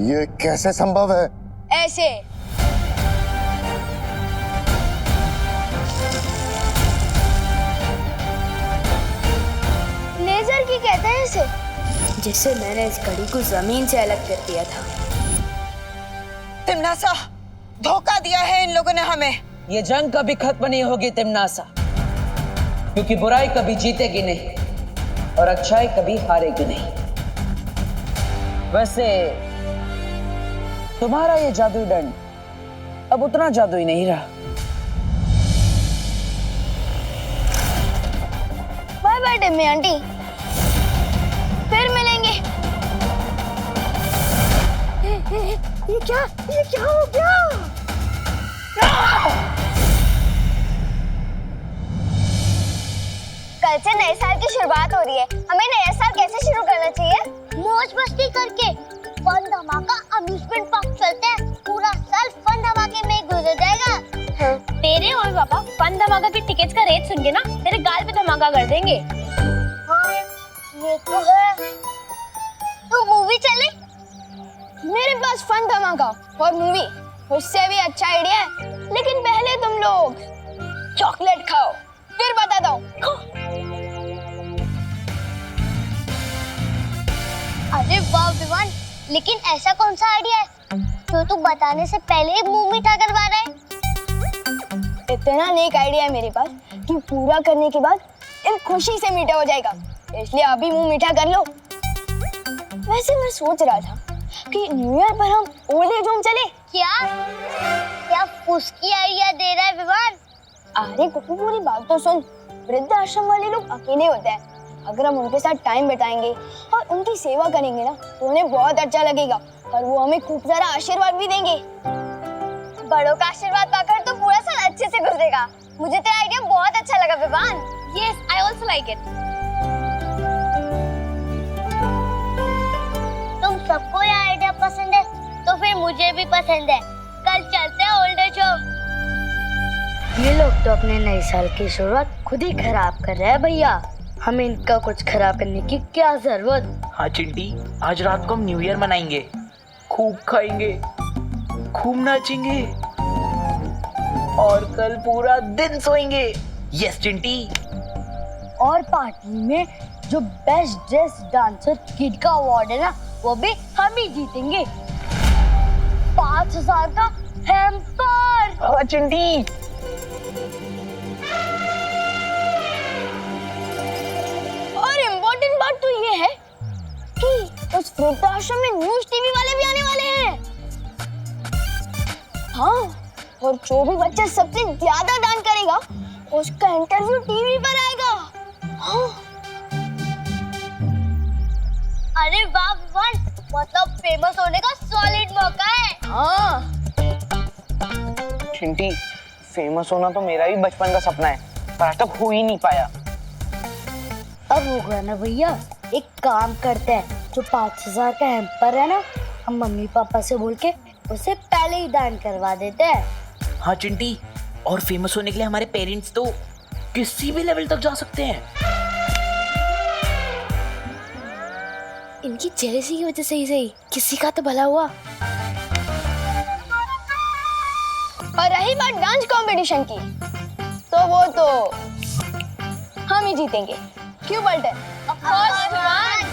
ये कैसे संभव है? ऐसे। लेजर की कहते हैं इसे, जिससे मैंने इस घड़ी को जमीन से अलग कर दिया था। तिम्नासा, धोखा दिया है इन लोगों ने हमें। ये जंग कभी खत्म नहीं होगी तिम्नासा, क्योंकि बुराई कभी जीतेगी नहीं और अच्छाई कभी हारेगी नहीं। वैसे तुम्हारा ये जादुई दंड अब उतना जादुई नहीं रहा। बाय बाय टिम्मी आंटी, फिर मिलेंगे। ये क्या हो गया? कल से नए साल की शुरुआत हो रही है, हमें नया साल कैसे शुरू करना चाहिए? मौज मस्ती करके। फन धमाका अम्यूजमेंट पार्क चलते हैं, पूरा साल फन धमाके में गुजर जाएगा। तेरे और पापा फन धमाका की टिकट्स का रेट सुन के ना तेरे गाल पे धमाका कर देंगे। हाँ, ये तो है। तो मूवी चले? मेरे पास फन धमाका और मूवी उससे भी अच्छा आइडिया है, लेकिन पहले तुम लोग चॉकलेट खाओ, फिर बताता हूँ। अरे वाह विवान, लेकिन ऐसा कौन सा आइडिया है जो तू बताने से पहले ही मुंह मीठा करवा रहा है? इतना नेक आइडिया है मेरे पास कि पूरा करने के बाद दिल खुशी से मीठा हो जाएगा, इसलिए अभी मुंह मीठा कर लो। वैसे मैं सोच रहा था कि न्यू ईयर पर हम ओल्ड एज होम चले। क्या फुसकी आइडिया दे रहा है विवान? अरे कुकू, पूरी बात तो सुन। वृद्ध आश्रम वाले लोग अकेले होते हैं, अगर हम उनके साथ टाइम बिताएंगे और उनकी सेवा करेंगे ना तो उन्हें बहुत अच्छा लगेगा और वो हमें खूब सारा आशीर्वाद भी देंगे। बड़ों का आशीर्वाद पाकर तो पूरा साल अच्छे से गुजरेगा। मुझे तेरा आइडिया बहुत अच्छा लगा Vivaan. Yes, I also like it. तुम सबको ये आइडिया पसंद है तो फिर मुझे भी पसंद है। कल चलते हैं ओल्ड एज होम। ये लोग तो अपने नए साल की शुरुआत खुद ही खराब कर रहे हैं भैया, हमें इनका कुछ खराब करने की क्या जरूरत। हाँ चिंटी, आज रात को हम न्यू ईयर मनाएंगे, खूब खाएंगे, खूब नाचेंगे और कल पूरा दिन सोएंगे। यस चिंटी। और पार्टी में जो बेस्ट ड्रेस डांसर किड का अवार्ड है ना, वो भी हम ही जीतेंगे। 5000 का हैम्पर। हाँ चिंटी। और इम्पोर्टेंट बात तो ये है कि उस वृद्धाश्रम में न्यूज टीवी वाले भी आने वाले हैं। हाँ, और जो भी बच्चा सबसे ज्यादा दान करेगा उसका इंटरव्यू टीवी पर आएगा। हाँ। अरे वाह विवान, मतलब फेमस होने का सॉलिड मौका है। हाँ। चिंटी, फेमस होना तो मेरा भी बचपन का सपना है, पर आज तक हो ही नहीं पाया। अब होगा ना भैया, एक काम करते हैं, जो 5000 का हैम्पर है ना, हम मम्मी पापा से बोल के उसे पहले ही दान करवा देते हैं। हाँ चिंटी, और फेमस होने के लिए हमारे पेरेंट्स तो किसी भी लेवल तक जा सकते हैं। इनकी जेलसी की वजह से ही सही किसी का तो भला हुआ। और रही बात डांस कंपटीशन की, तो वो तो हम ही जीतेंगे। क्यों बल्टन? Of course Vivaan.